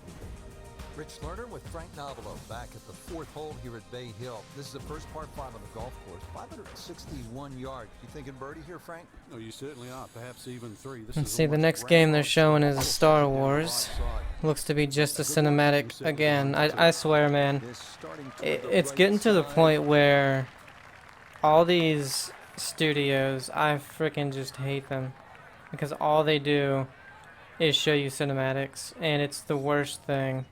Rich Lerner with Frank Novelo back at the 4th hole here at Bay Hill. This is the first par 5 on the golf course, 561 yards. You thinking birdie here, Frank? No, you certainly are. Perhaps even 3. This Let's is see, the almost next ground game they're ball showing shot. is Little Star down the right Wars. side. Looks to be just a Good one. cinematic You said again. it was I swear, man. This starting toward the It's right getting to the side. point where all these studios, I freaking just hate them. Because all they do is show you cinematics, and it's the worst thing.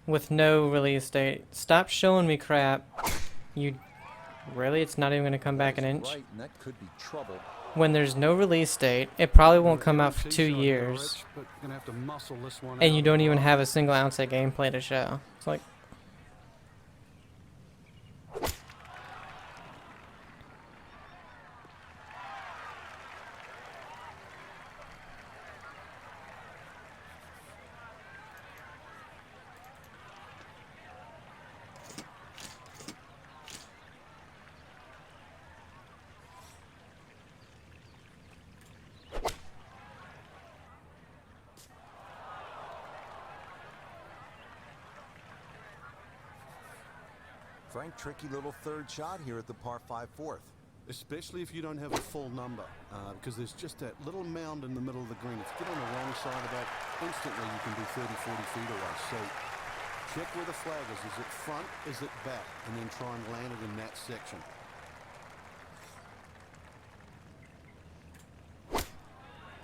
With no release date. Stop showing me crap. You really? It's not even going to come back an inch? Right, and that could be trouble. When there's no release date, it probably won't come out for 2 Tee shot here, years. Rich, but gonna have to muscle this one And out. you don't even have a single ounce of gameplay to show. It's like, Frank, tricky little third shot here at the par 5 4th. Especially if you don't have a full number, because there's just that little mound in the middle of the green. If you get on the wrong side of that, instantly you can be 30, 40 feet away. So check where the flag is. Is it front? Is it back? And then try and land it in that section.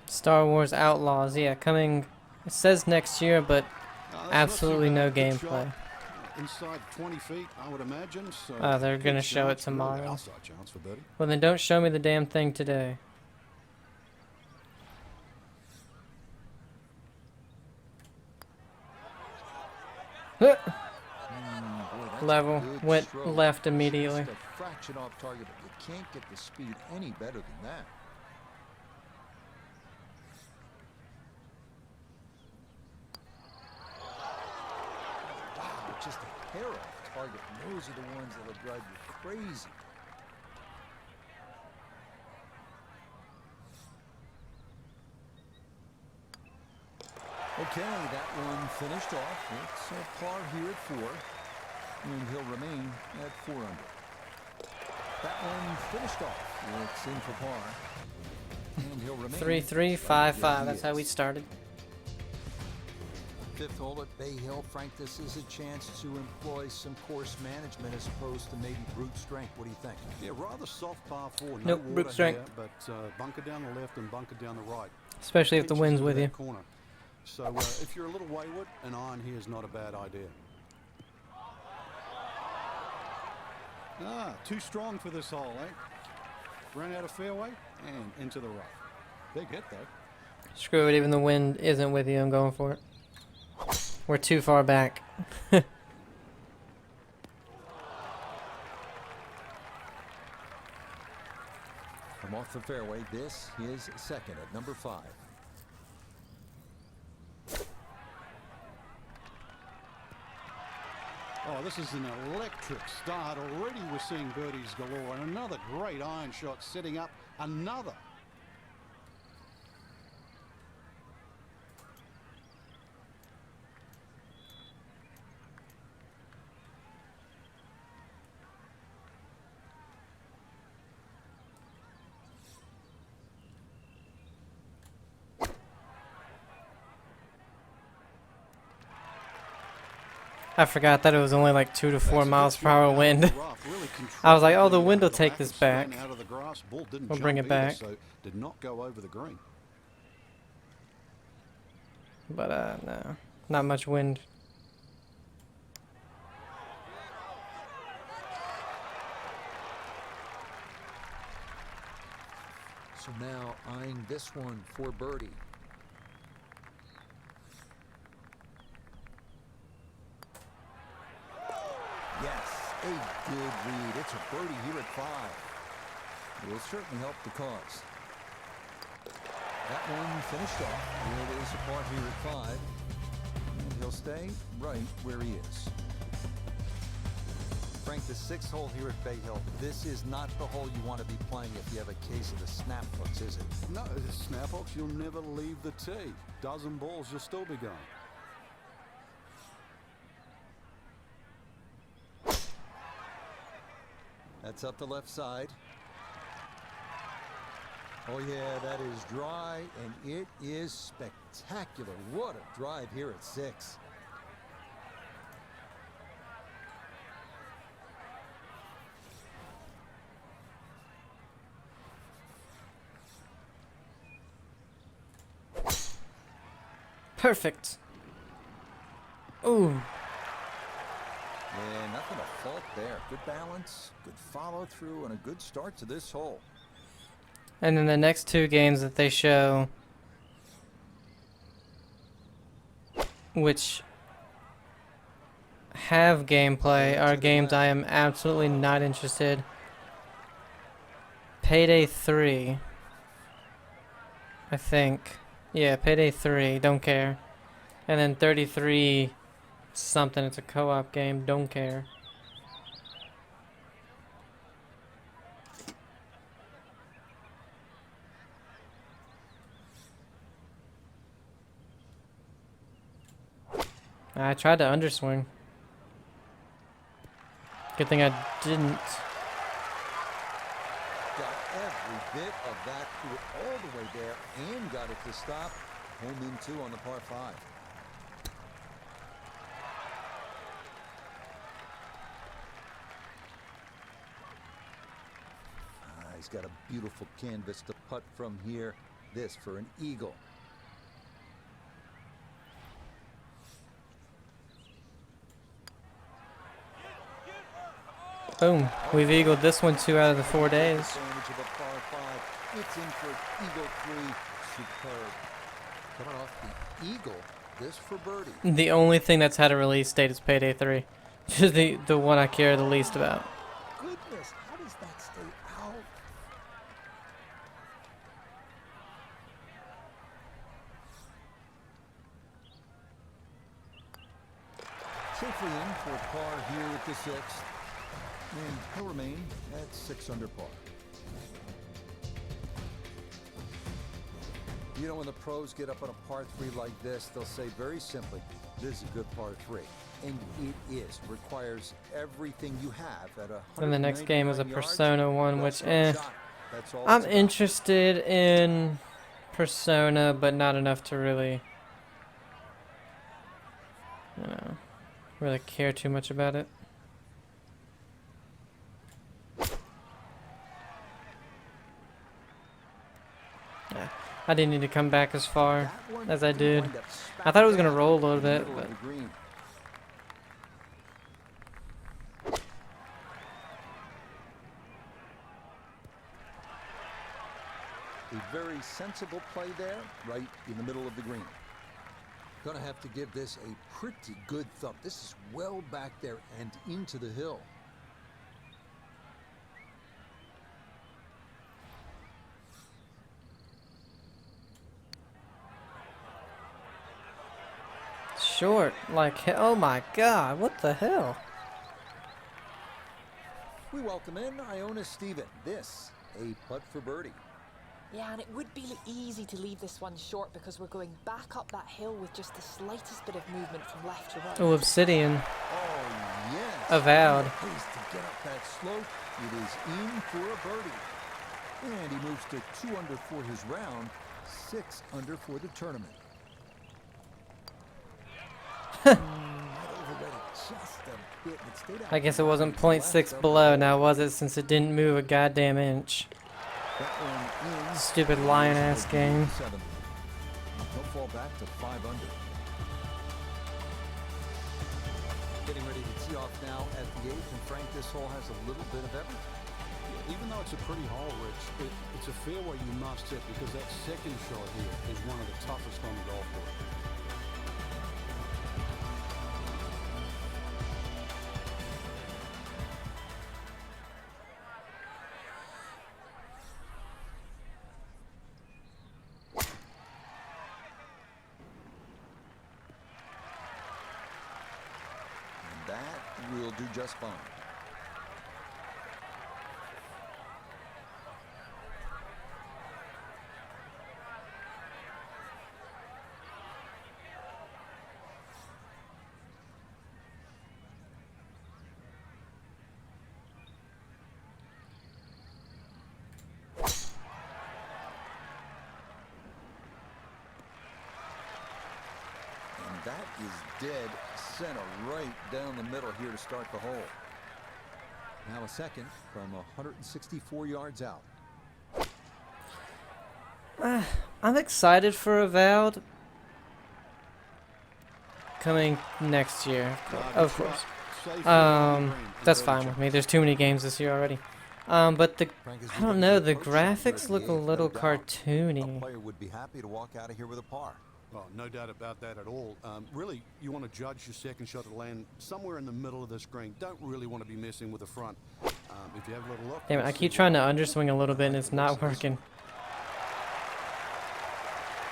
Star Wars Outlaws, yeah, coming, it says next year, but That's absolutely no not too bad. Good gameplay. shot. Inside 20 feet, I would imagine. So They're good gonna show it chance, really tomorrow. outside chance for birdie. Well, then don't show me the damn thing today. Boy, that's a Level. good Went stroke. left immediately. Just a fraction off target, but you can't get the speed any better than that. Wow, just a hair off target. And those are the ones that'll drive you crazy. Okay, that one finished off. It's a par here at 4. And he'll remain at 4 under. That one finished off. It's in for par. And he'll remain 3-3-5-5. That's how we started. 5th hole at Bay Hill. Frank, this is a chance to employ some course management as opposed to maybe brute strength. What do you think? Yeah, rather soft par 4. No Nope, water brute strength. here, but bunker down the left and bunker down the right. Especially if the Pitches wind's into with that you. corner. So if you're a little wayward, an iron here is not a bad idea. Too strong for this hole, eh? Ran out of fairway and into the rough. Big hit, though. Screw it, even the wind isn't with you. I'm going for it. We're too far back. From off the fairway, this is second at number 5. Oh, this is an electric start. Already we're seeing birdies galore. And another great iron shot setting up another. I forgot that it was only like 2 to 4 miles per hour wind. I was like, oh, the wind will take this back. We'll bring it back. So did not go over the green. But no, not much wind. So now eyeing this one for birdie. Yes, a good read. It's a birdie here at 5. It will certainly help the cause. That one finished off. It is a par here at 5. And he'll stay right where he is. Frank, the 6th hole here at Bay Hill. This is not the hole you want to be playing if you have a case of the snap hooks, is it? No, snap hooks, you'll never leave the tee. Dozen balls, you'll still be going. That's up the left side. Oh yeah, that is dry, and it is spectacular. What a drive here at 6. Perfect. Ooh. Yeah, nothing to fault there. Good balance, good follow through, and a good start to this hole. And then the next 2 games that they show, which have gameplay, are games I am absolutely not interested. Payday 3, I think. Yeah, Payday 3, don't care. And then 33 something, it's a co-op game, don't care. I tried to underswing. Good thing I didn't. Got every bit of that, threw it all the way there, and got it to stop. Home in 2 on the par 5. He's got a beautiful canvas to putt from here. This for an eagle. Boom. We've eagled this one 2 out of the 4 days. Advantage of a par 5. It's in for eagle 3. Superb. Coming off the eagle. This for birdie. The only thing that's had a release date is Payday 3. Which is the one I care the least about. Goodness, how does that stay out? Safely in for a par here at the 6th. And he'll remain at 6 under par. You know, when the pros get up on a par 3 like this, they'll say very simply, this is a good par 3. And it is. Requires everything you have at a. And the next game is a Persona 1, which, I'm I'm interested in Persona, but not enough to really, really care too much about it. Yeah, I didn't need to come back as far as I did. I thought it was going to roll a little bit, but a very sensible play there, right in the middle of the green. Gonna have to give this a pretty good thump. This is well back there and into the hill. short. Like, oh my god, what the hell? We welcome in Iona Steven. This, a putt for birdie. Yeah, and it would be easy to leave this one short because we're going back up that hill with just the slightest bit of movement from left to right. Oh, Obsidian. Oh, yes. Avowed. Please to get up that slope. It is in for a birdie. And he moves to 2 under for his round, 6 under for the tournament. I guess it wasn't 0.6 below now, was it, since it didn't move a goddamn inch. Stupid lion-ass game. He'll fall back to 5 under. Getting ready to tee off now at the 8th, and Frank, this hole has a little bit of everything. Even though it's a pretty hole, Rich, it's a fairway you must hit because that second shot here is one of the toughest on the golf course. And that will do just fine. that is dead center right down the middle here to start the hole. Now a second from 164 yards out. I'm excited for Avowed coming next year, of course. That's fine with me. There's too many games this year already. But I don't know, the graphics look a little cartoony. A player would be happy to walk out of here with a par. Well, no doubt about that at all. Really, you want to judge your second shot to land somewhere in the middle of the screen. Don't really want to be messing with the front. If you have a little look. Damn it, I keep trying to underswing a little bit and it's not working.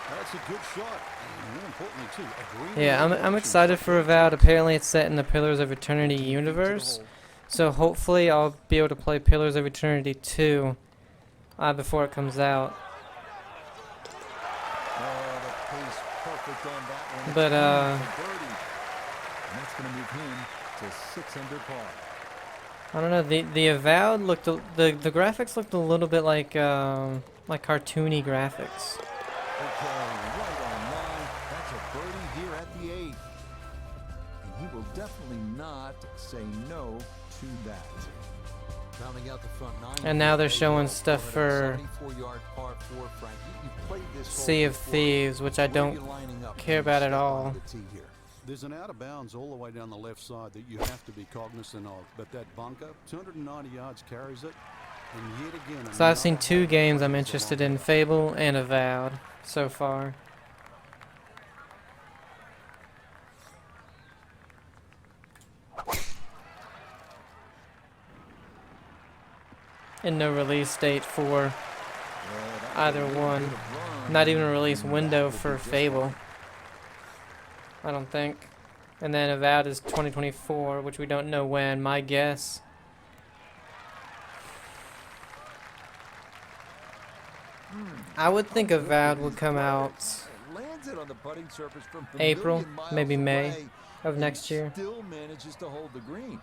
That's a good shot. And more importantly, too, a green. Yeah, I'm excited for Avowed. Apparently it's set in the Pillars of Eternity universe. So hopefully I'll be able to play Pillars of Eternity 2 before it comes out. But and that's going to move him to 6 under par. I don't know, the Avowed looked the graphics looked a little bit like cartoony graphics. Okay, right on line. That's a birdie here at the 8th. And he will definitely not say no to that. Rounding out the front 9. And now they're showing stuff for 74-yard par 4, Frank. You played this Sea of Thieves, which I don't care about at all. There's an out of bounds all the way down the left side that you have to be cognizant of. But that bunker, 290 yards carries it. And yet again, So I've seen 2 games I'm interested in, Fable and Avowed, so far. And no release date for either one. Not even a release window for Fable, I don't think. And then Avowed is 2024, which we don't know when. My guess, I would think Avowed would come out Lands it on the putting surface from a April, million miles maybe May away, of and next year. Still manages to hold the green.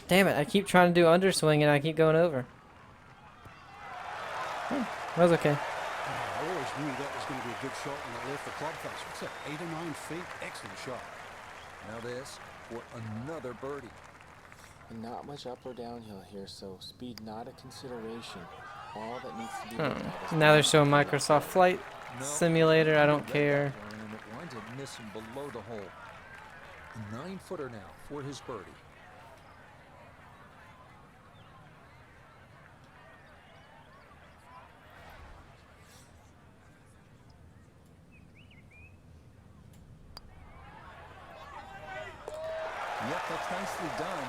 Damn it, I keep trying to do underswing and I keep going over. That was okay. I always knew that was going to be a good shot when it left the club face. What's that, 8 or 9 feet? Excellent shot. Now this for another birdie. And not much up or downhill here, so speed not a consideration. All that needs to be looked at is Now they're showing Microsoft Flight Simulator. I don't care. And it winds up missing below the hole. 9-footer now for his birdie. Yep, that's nicely done.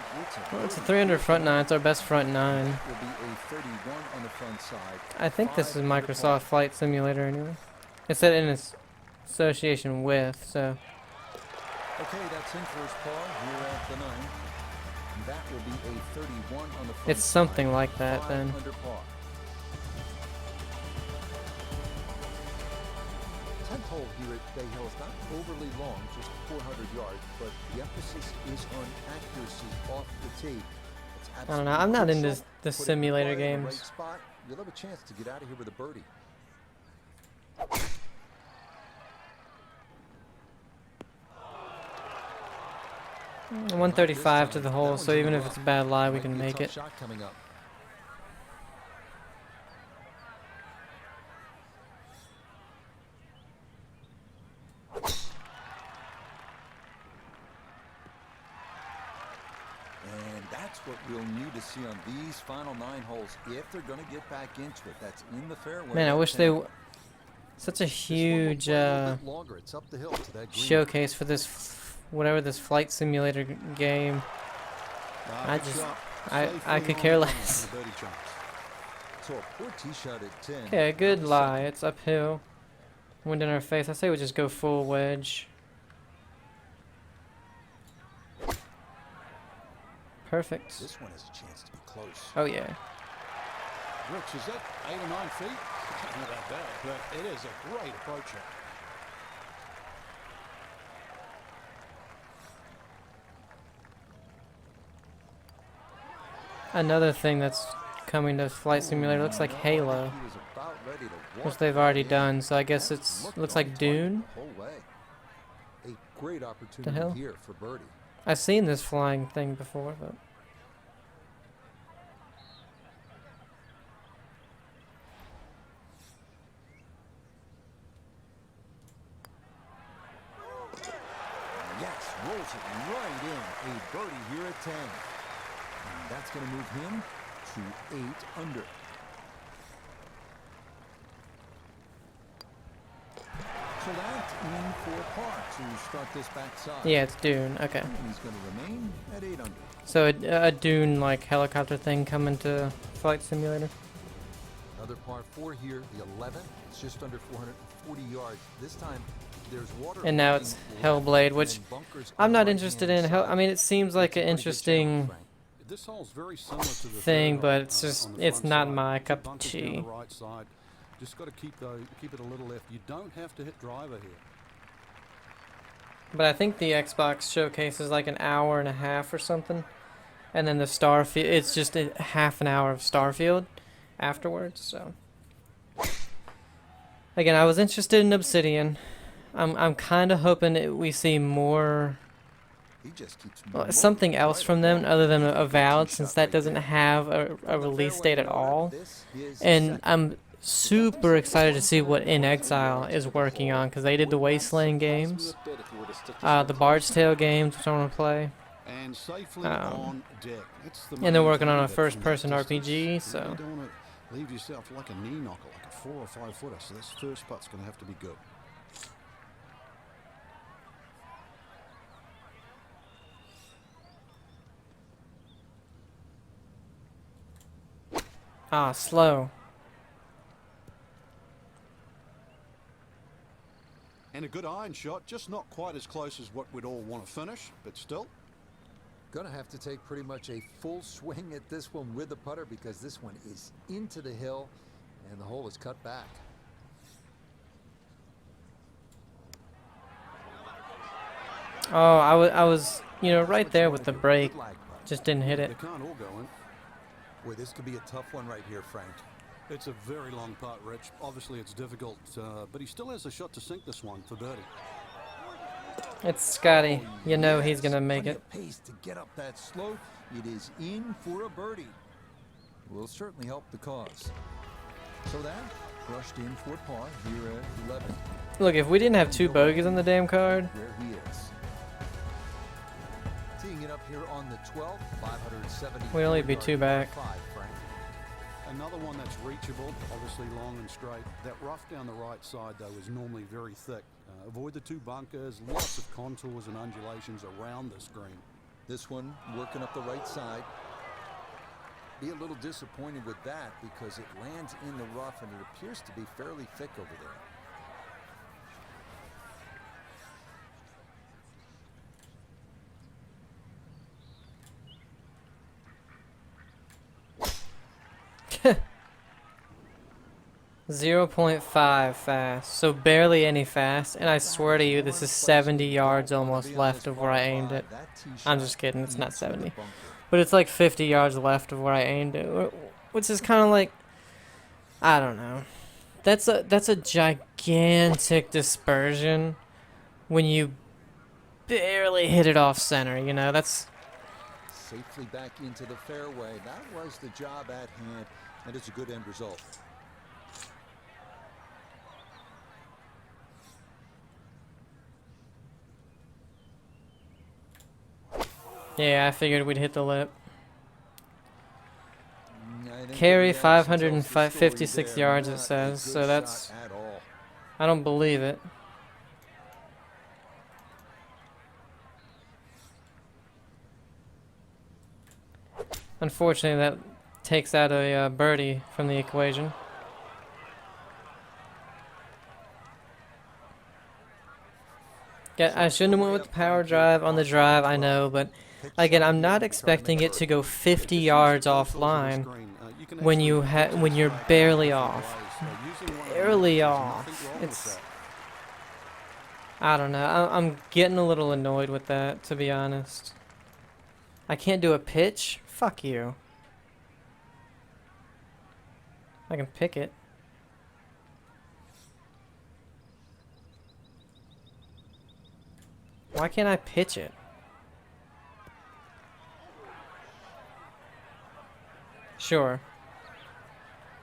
Well, it's a 300 front 9. It's our best front 9. Will be a 31 on the front side. I think this is Microsoft Flight Simulator anyway. It's said in association with, so. Okay, that's in first par here at the 9. And that will be a 31 on the front It's something side, like that 5 then. under par. 10th hole here at Bay Hill is not overly long, just 400 yards, but the emphasis is on accuracy off the tee. It's I don't know. I'm not into absolutely the crucial. simulator Put it in the games. right spot, you'll have a chance to get out of here with a birdie. Mm, 135 to the hole, so even if it's a bad lie, we can make it. Shot coming up. And that's what we'll need to see on these final 9 holes if they're going to get back into it. That's in the fairway. Man, I at wish 10. they such a This one will huge play a little bit longer. It's up the hill to that green. showcase for this whatever this flight simulator game. I just I could care less. So a poor tee shot at 10. Okay, a good lie. It's uphill. Wind in our face. I say we just go full wedge. Perfect. This one has a chance to be close. Oh yeah. Rich, is that 8 or 9 feet? Not that bad, but it is a great approach shot. another thing that's coming to Flight Simulator looks like Halo, He was about ready to which walk they've right already in. done. So I guess And it's looked looks on like target Dune. the whole way. A great The opportunity hell? here for birdie. I've seen this flying thing before, but Yes, rolls it right in. A birdie here at 10. And that's going to move him to 8 under. So that's in for par to start this backside. yeah, it's Dune. Okay, And he's going to remain at 8 under. so a Dune like helicopter thing coming to Flight Simulator. Another par 4 here, the 11th. It's just under 440 yards. This time, there's water. And now moving it's left Hellblade, and which bunkers I'm on not the interested right-hand in. Hell, side. I mean, it seems like It's a an pretty good channel, interesting Frank. This hole's very similar to the thing, third but hole, it's just on the it's front not side. my Two cup of bunkers down tea. the right side. Just got to keep it a little left. You don't have to hit driver here. But I think the Xbox showcase is like an hour and a half or something, and then the Starfield, it's just a half an hour of Starfield afterwards. So again, I was interested in Obsidian. I'm kind of hoping we see more, He just keeps something moving else right from them along. other than Good Avowed, tee since shot that right doesn't there. have a From the release fairway, date at however, all. this is And second. I'm super excited to see what In Exile is working on, because they did the Wasteland games, the Bard's Tale games, which I want to play, And safely Um, on deck. That's the and they're main working on thing a of it from first-person that distance. RPG. You So don't want to leave yourself like a knee knocker, like a 4 or 5 footer. So this first putt's going to have to be good. slow. And a good iron shot, just not quite as close as what we'd all want to finish, but still. Gonna have to take pretty much a full swing at this one with the putter because this one is into the hill and the hole is cut back. Oh, I was, right there with the break, just didn't hit They it. can't all go in. Boy, this could be a tough one right here, Frank. It's a very long putt, Rich. Obviously, it's difficult, but he still has a shot to sink this one for birdie. It's Scotty. You know he's gonna make Plenty it. of pace to get up that slope. It is in for a birdie. Will certainly help the cause. So that brushed in for par here at 11. Look, if we didn't have 2 bogeys on the damn card, Where he is. Teeing it up here on the 12th, 570. We'd only be 2 back. 5, Frank. Another one that's reachable, obviously long and straight. That rough down the right side, though, is normally very thick. Avoid the 2 bunkers, lots of contours and undulations around this green. This one working up the right side. Be a little disappointed with that because it lands in the rough and it appears to be fairly thick over there. .5 fast, so barely any fast, and I swear to you, this is 70 yards almost left of where I aimed it. I'm just kidding, it's not 70. But it's like 50 yards left of where I aimed it, which is kind of like, I don't know. That's a gigantic dispersion when you barely hit it off center, that's... Safely back into the fairway. That was the job at hand, and it's a good end result. Yeah, I figured we'd hit the lip. I think Carry the reaction tells the 556 story yards, there. it Not a says, good so that's... shot at all. I don't believe it. Unfortunately, that takes out a birdie from the equation. Yeah, I shouldn't have went with the power drive on the drive, I know, but again, I'm not expecting it to go 50 yards offline when you're barely off. Barely off. It's... I don't know. I'm getting a little annoyed with that, to be honest. I can't do a pitch? Fuck you. I can pick it. Why can't I pitch it? Sure.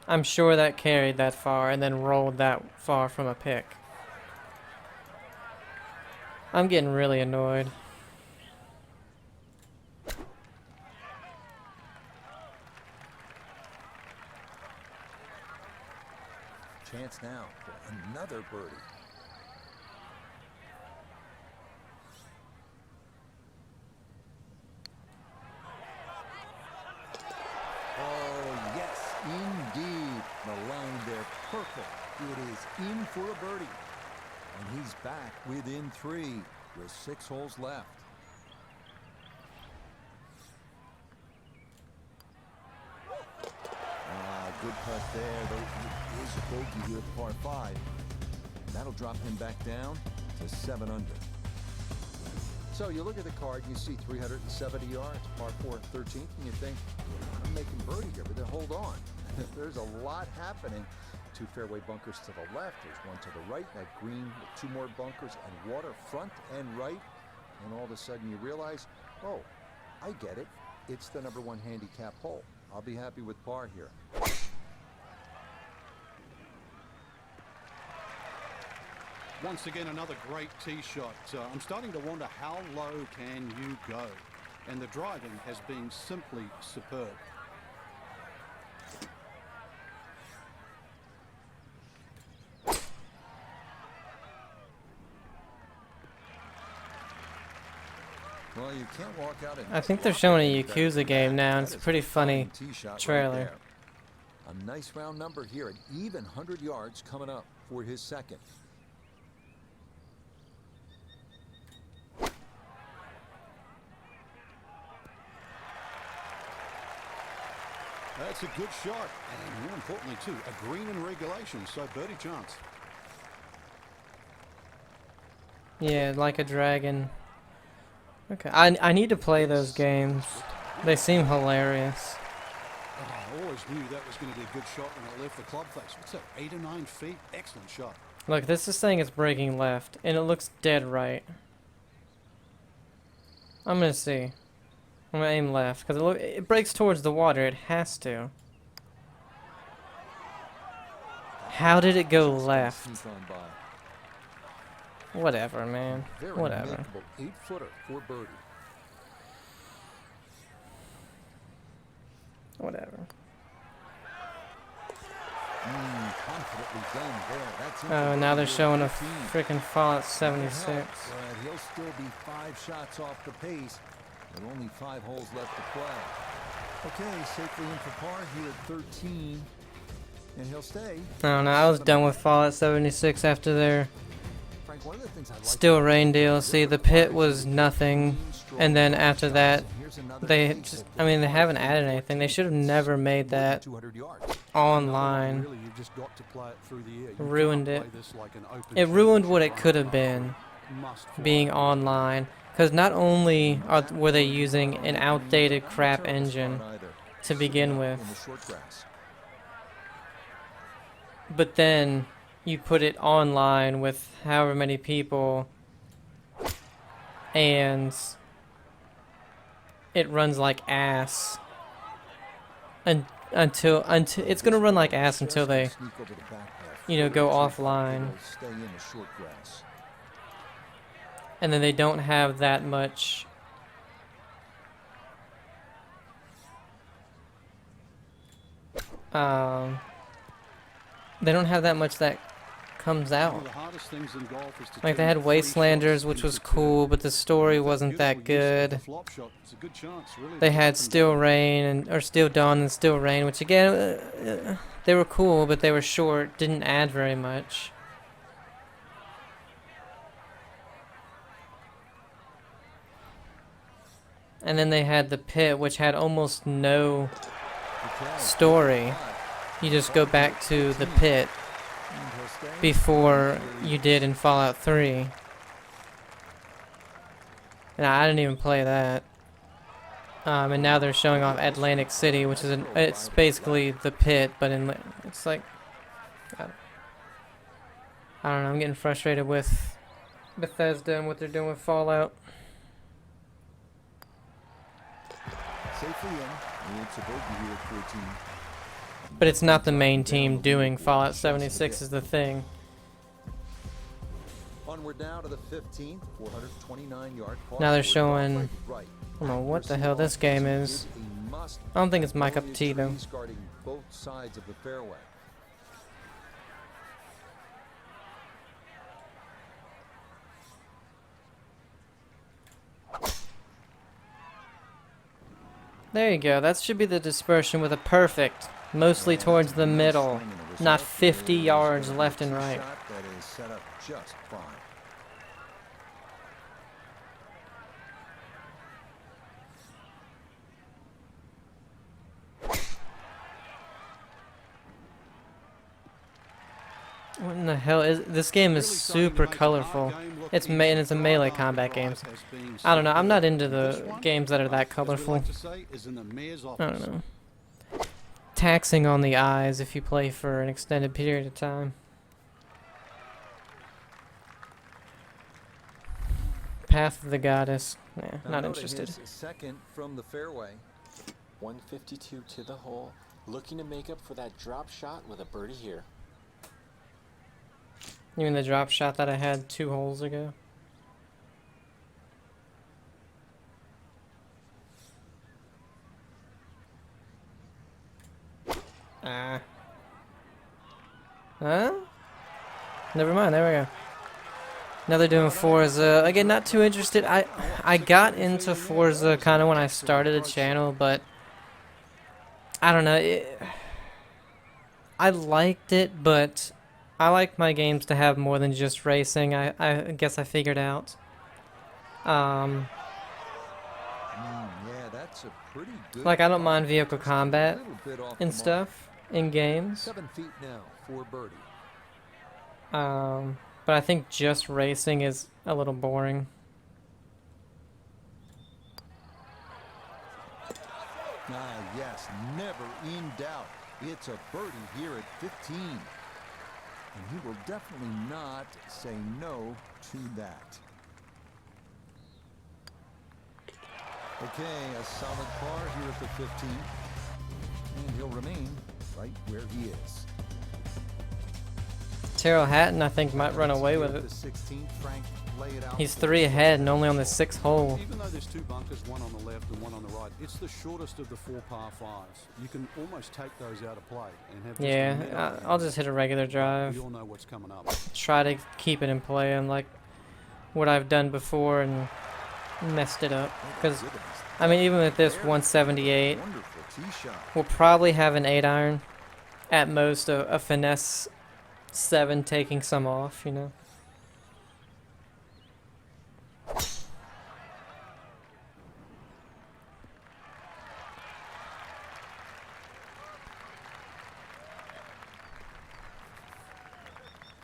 I'm sure that carried that far and then rolled that far from a pick. I'm getting really annoyed. Chance now for another birdie. Oh, yes, indeed. The line there, perfect. It is in for a birdie. And he's back within 3 with 6 holes left. Good putt there, though it is a bogey here at par 5. That'll drop him back down to 7 under. So you look at the card, you see 370 yards, par 4 at 13th, and you think, I'm making birdie here, but then hold on. There's a lot happening. 2 fairway bunkers to the left, there's 1 to the right, that green with 2 more bunkers and water front and right. And all of a sudden you realize, oh, I get it. It's the number 1 handicap hole. I'll be happy with par here. Once again, another great tee shot. I'm starting to wonder how low can you go? And the driving has been simply superb. Well, you can't walk out and I think they're showing a Yakuza game now, and it's a pretty funny trailer. A nice round number here, an even 100 yards coming up for his second. That's a good shot, and more importantly too, a green in regulation, so birdie chance. Yeah, like a dragon. Okay, I need to play those games. They seem hilarious. Oh, I always knew that was going to be a good shot when it left the club face. What's that, 8 or 9 feet? Excellent shot. Look, this is saying it's breaking left, and it looks dead right. I'm gonna see. I'm gonna aim left, because it breaks towards the water. It has to. How did it go left? Whatever, man. Whatever. 8-footer for birdie. Whatever. Confidently done there. That's Oh, now they're showing a freaking Fallout 76. But he'll still be 5 shots off the pace with only 5 holes left to play. Okay, safely in for par here at 13, and he'll stay. I don't know. I was done with Fallout 76 after their Frank, one of the things I like Still Rain DLC. The pit was nothing, and then after that, they just, I mean, they haven't added anything. They should have never made that 200 yards. online. Really, you've just got to play it through the air. You Ruined can't it. play this like an open It field. ruined what it could have been, Must fly. being online. Because not only were they using an outdated crap engine to begin with, In the short grass. but then you put it online with however many people, and it runs like ass. Until it's gonna run like ass until they, Sneak over the back half. you know, go offline. It'll stay in the short grass. And then they don't have that much they don't have that much that comes One out. of the hardest things in golf is to Like they turn had 3 Wastelanders, shots which was into 2. cool, but the story That's wasn't that beautiful use of the good. flop shot. It's a good chance, really, They to had open Still door. Rain or Still Dawn and Still Rain, which again they were cool, but they were short, didn't add very much. And then they had the pit, which had almost no Okay. story. You just go back to the pit And he'll stay. before you did in Fallout 3. And I didn't even play that. And now they're showing off Atlantic City, which is it's basically the pit, but it's like I don't know. I'm getting frustrated with Bethesda and what they're doing with Fallout. Safely in. It's a bogey here at 14. But it's not the main team doing Fallout 76 is the thing. Onward now to the 15th, 429-yard par. Now they're four, showing. dog leg right. I don't know what the hell this game is. I don't think it's my cup of tea though. Guarding both sides of the fairway. There you go. That should be the dispersion with a perfect, mostly towards the middle, not 50 yards left and right. Shot that is set up just fine. What in the hell is this game? Is super colorful. It's and it's a melee combat game. I don't know. I'm not into the games that are that colorful. I don't know. Taxing on the eyes if you play for an extended period of time. Path of the Goddess. Nah, not interested. Second from the fairway. 152 to the hole, looking to make up for that drop shot with a birdie here. You mean the drop shot that I had 2 holes ago? Ah. Huh? Never mind, there we go. Now they're doing Forza. Again, not too interested. I got into Forza kind of when I started the channel, but I don't know. I liked it, but I like my games to have more than just racing. I guess I figured out. Yeah, that's a pretty good Like I don't mind vehicle combat a little bit off and the mark. stuff in games. 7 feet now for birdie. But I think just racing is a little boring. Ah, yes, never in doubt. It's a birdie here at 15. And he will definitely not say no to that. Okay, a solid par here at the 15. And he'll remain right where he is. Terrell Hatton, I think, might run away with it. The 16th, Frank, lay it out He's for 3 the ahead and only on the 6th hole. Even though there's 2 bunkers, one on the left and one on the right, it's the shortest of the 4 par 5s. You can almost take those out of play and have just a middle Yeah, game. I'll just hit a regular drive. We all know what's coming up. Try to keep it in play, unlike what I've done before and messed it up. Because, I mean, even with this 178, wonderful tee shot. we'll probably have an 8-iron. At most, a finesse 7 taking some off, you know.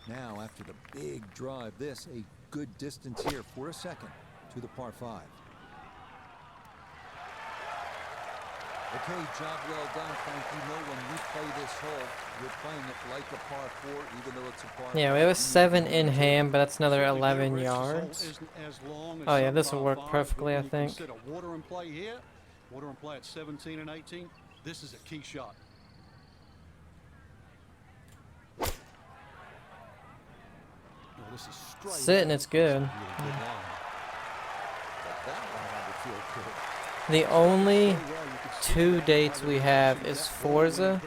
Now, after the big drive, this a good distance here for a second to the par 5. Okay, job well done, Frank. You know when you play this hole, you're playing it like a par 4, even though it's a par Yeah, we have a 7 in hand, but that's another 11 yards. Oh yeah, this will work perfectly, I think. Consider water in play here, water in play at 17 and 18. This is a key shot. Oh, this is straight Sitting, up. it's good. Really good line. But that one had to feel good. The only 2 dates we have is Forza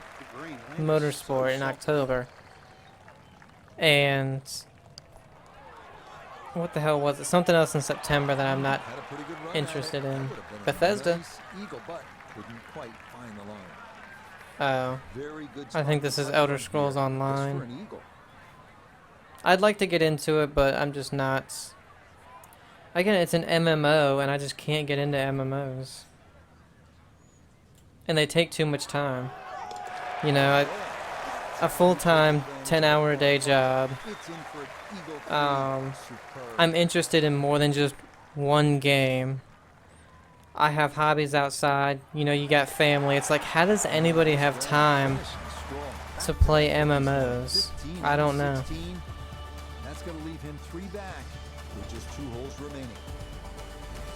Motorsport in October. And what the hell was it? Something else in September that I'm not Had a pretty good run at interested it. in. That would have been a Bethesda. nice eagle, but couldn't quite find the line. Oh. Very good I think spot this to is putt Elder from Scrolls here. Online. Just for an eagle. I'd like to get into it, but I'm just not. Again, it's an MMO, and I just can't get into MMOs. And they take too much time. You know, a full-time 10-hour a day job. It's in for an eagle three. Um, Superb. I'm interested in more than just one game. I have hobbies outside. You know, you got family. It's like, how does anybody have time to play MMOs? I don't know. That's going to leave him 3 back with just 2 holes remaining.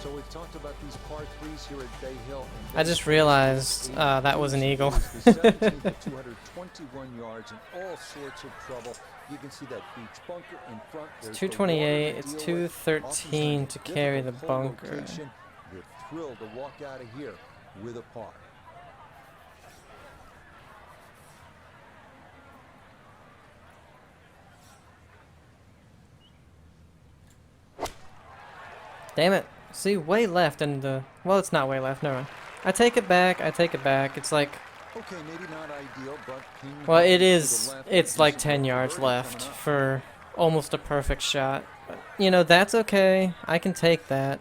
So we've talked about these par 3s here at Bay Hill. I just realized that was an eagle. The 17th at 221 yards and all sorts of trouble. You can see that beach bunker in front. It's There's the water 228. to It's deal with. 213 to carry the Difficult hole bunker. location. You're thrilled to walk out of here with a par. Damn it. See, way left in the... Well, it's not way left. Never mind. I take it back. I take it back. It's like... Okay, maybe not ideal, but Well, it to the is... left, It's like decent 10 yards birdie coming left up. for almost a perfect shot. But, you know, that's okay. I can take that.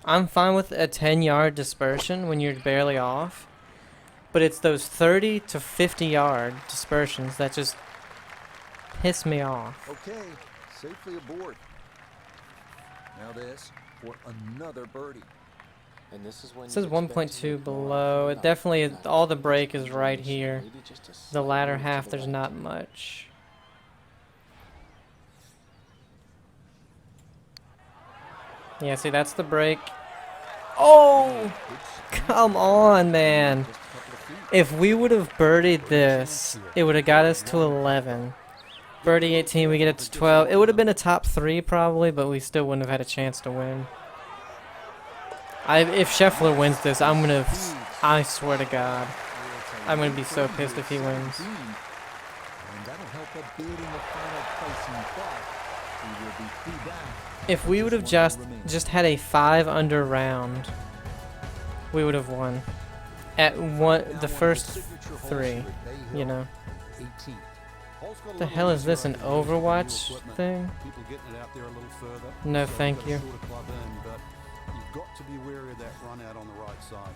I'm fine with a 10-yard dispersion when you're barely off. But it's those 30 to 50-yard dispersions that just piss me off. Okay, safely aboard. Now this for another birdie. And this is when It says you expect to 1.2 make more below. often It than definitely, not. all the break is Continuation, right here. maybe just a The slight latter move to half, the there's right. not much. Yeah, see, that's the break. Oh! Come on, man. Just a couple of feet. If we would have birdied this, it would have got us to 11. Birdie 18, we get it to 12. It would have been a top 3 probably, but we still wouldn't have had a chance to win. If Scheffler wins this, I'm going to... I swear to God. I'm going to be so pissed if he wins. And that'll help a bid in the final placing, but he will be 3 back. If we would have just had a 5 under round, we would have won. At the first 3, you know. 18. What the hell is this, an Overwatch thing? People getting it out there a little further. No, So thank you've got you. a shorter club in, but you've got to be wary of that run out on the right side.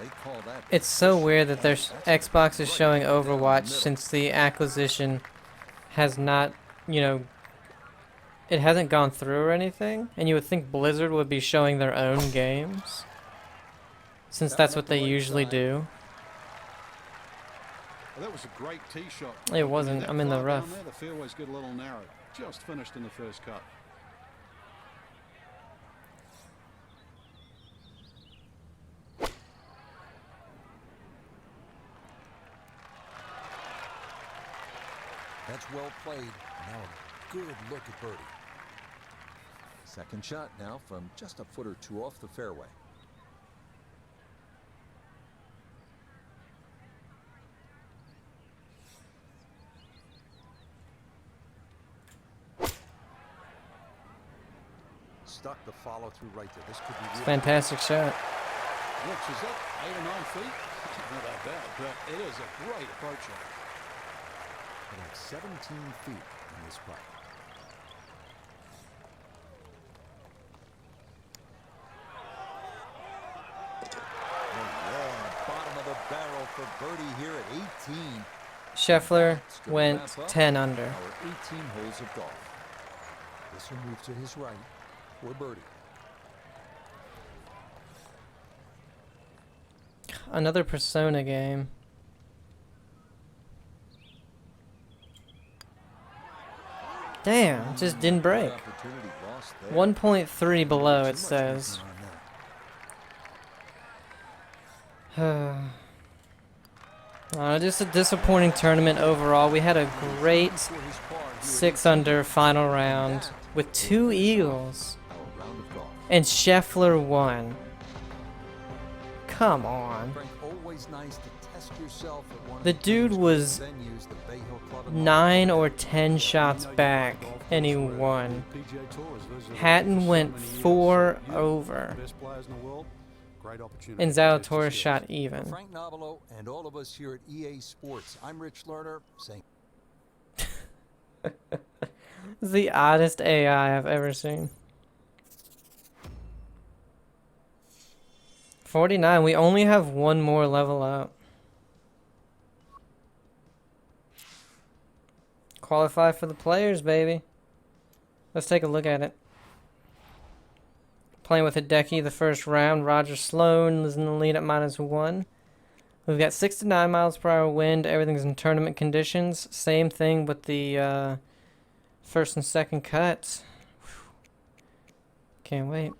They call that It's so weird that their Xbox is showing Overwatch since the acquisition has not, you know, it hasn't gone through or anything. And you would think Blizzard would be showing their own games, since that's what they usually do. Well, that was a great tee shot. It wasn't. That I'm in the far down rough. there, the fairways get a little narrow. Just finished in the first cut. That's well played. Now a good look at birdie. Second shot now from just a foot or 2 off the fairway. Stuck the follow through right there. This could be really Fantastic shot. Which is that 8 or 9 feet? Not that bad, but it is a great approach shot. about 17 feet in this putt. Oh, yeah, bottom of the barrel for birdie here at 18. Scheffler That's gonna went wrap up 10 under. Our 18 holes of golf. This will move to his right for birdie. Another Persona game. Damn, just didn't break. Opportunity lost there. 1.3 below, Too it much says. movement on that. Just a disappointing tournament overall. We had a great For his par here at 6 18. under final round with 2 eagles, Our round of golf. and Scheffler won. Come on. Frank, always nice to test yourself at one The of the dude team's was great venues, the Bay Hill Club in 9 or 10 shots back, and he won. Hatton went 4 over, Best players in the world. Great opportunity. and to test your Zalatoris skills. shot For even. Frank Nobilo and all of us here at EA Sports, I'm Rich Lerner saying This is the oddest AI I've ever seen. 49, we only have one more level up. qualify for the players, baby. Let's take a look at it. Playing with Hideki the first round. Roger Sloan is in the lead at -1. We've got 6 to 9 miles per hour wind. Everything's in tournament conditions. Same thing with the first and second cuts. Can't wait.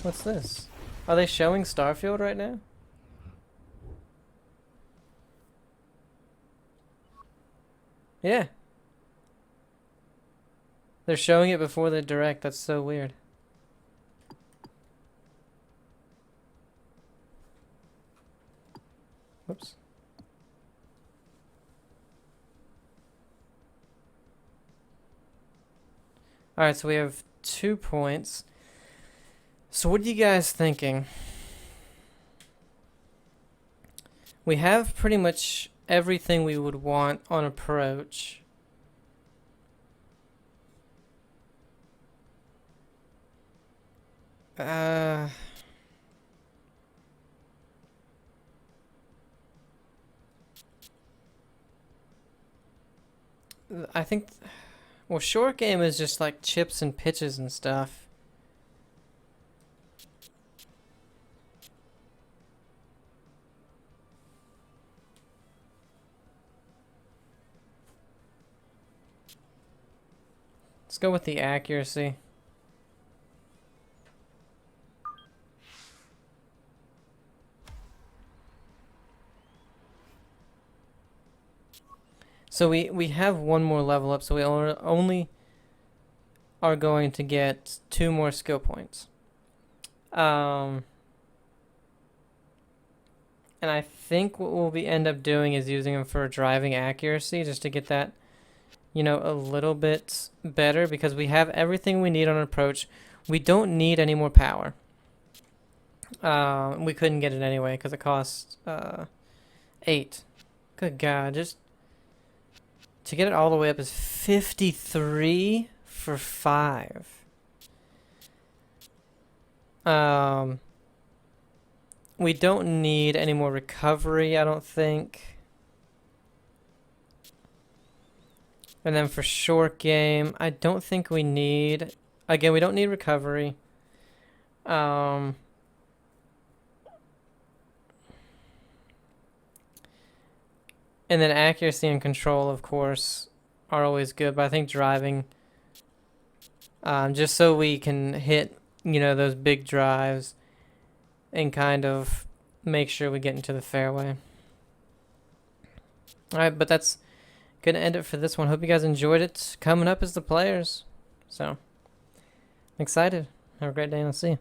What's this? Are they showing Starfield right now? Yeah. They're showing it before the direct. That's so weird. Whoops. Alright, so we have 2 points. So what are you guys thinking? We have pretty much everything we would want on approach. I think, well, short game is just like chips and pitches and stuff. Let's go with the accuracy. So we have one more level up, so we only are going to get 2 more skill points. And I think what we'll end up doing is using them for driving accuracy, just to get that, you know, a little bit better, because we have everything we need on approach. We don't need any more power. We couldn't get it anyway because it costs 8. Good God, just to get it all the way up is 53 for 5. We don't need any more recovery, I don't think. And then for short game, I don't think we need... Again, we don't need recovery. And then accuracy and control, of course, are always good. But I think driving, just so we can hit, you know, those big drives and kind of make sure we get into the fairway. All right, but that's going to end it for this one. Hope you guys enjoyed it. Coming up is the players. So, I'm excited. Have a great day, and I'll see you.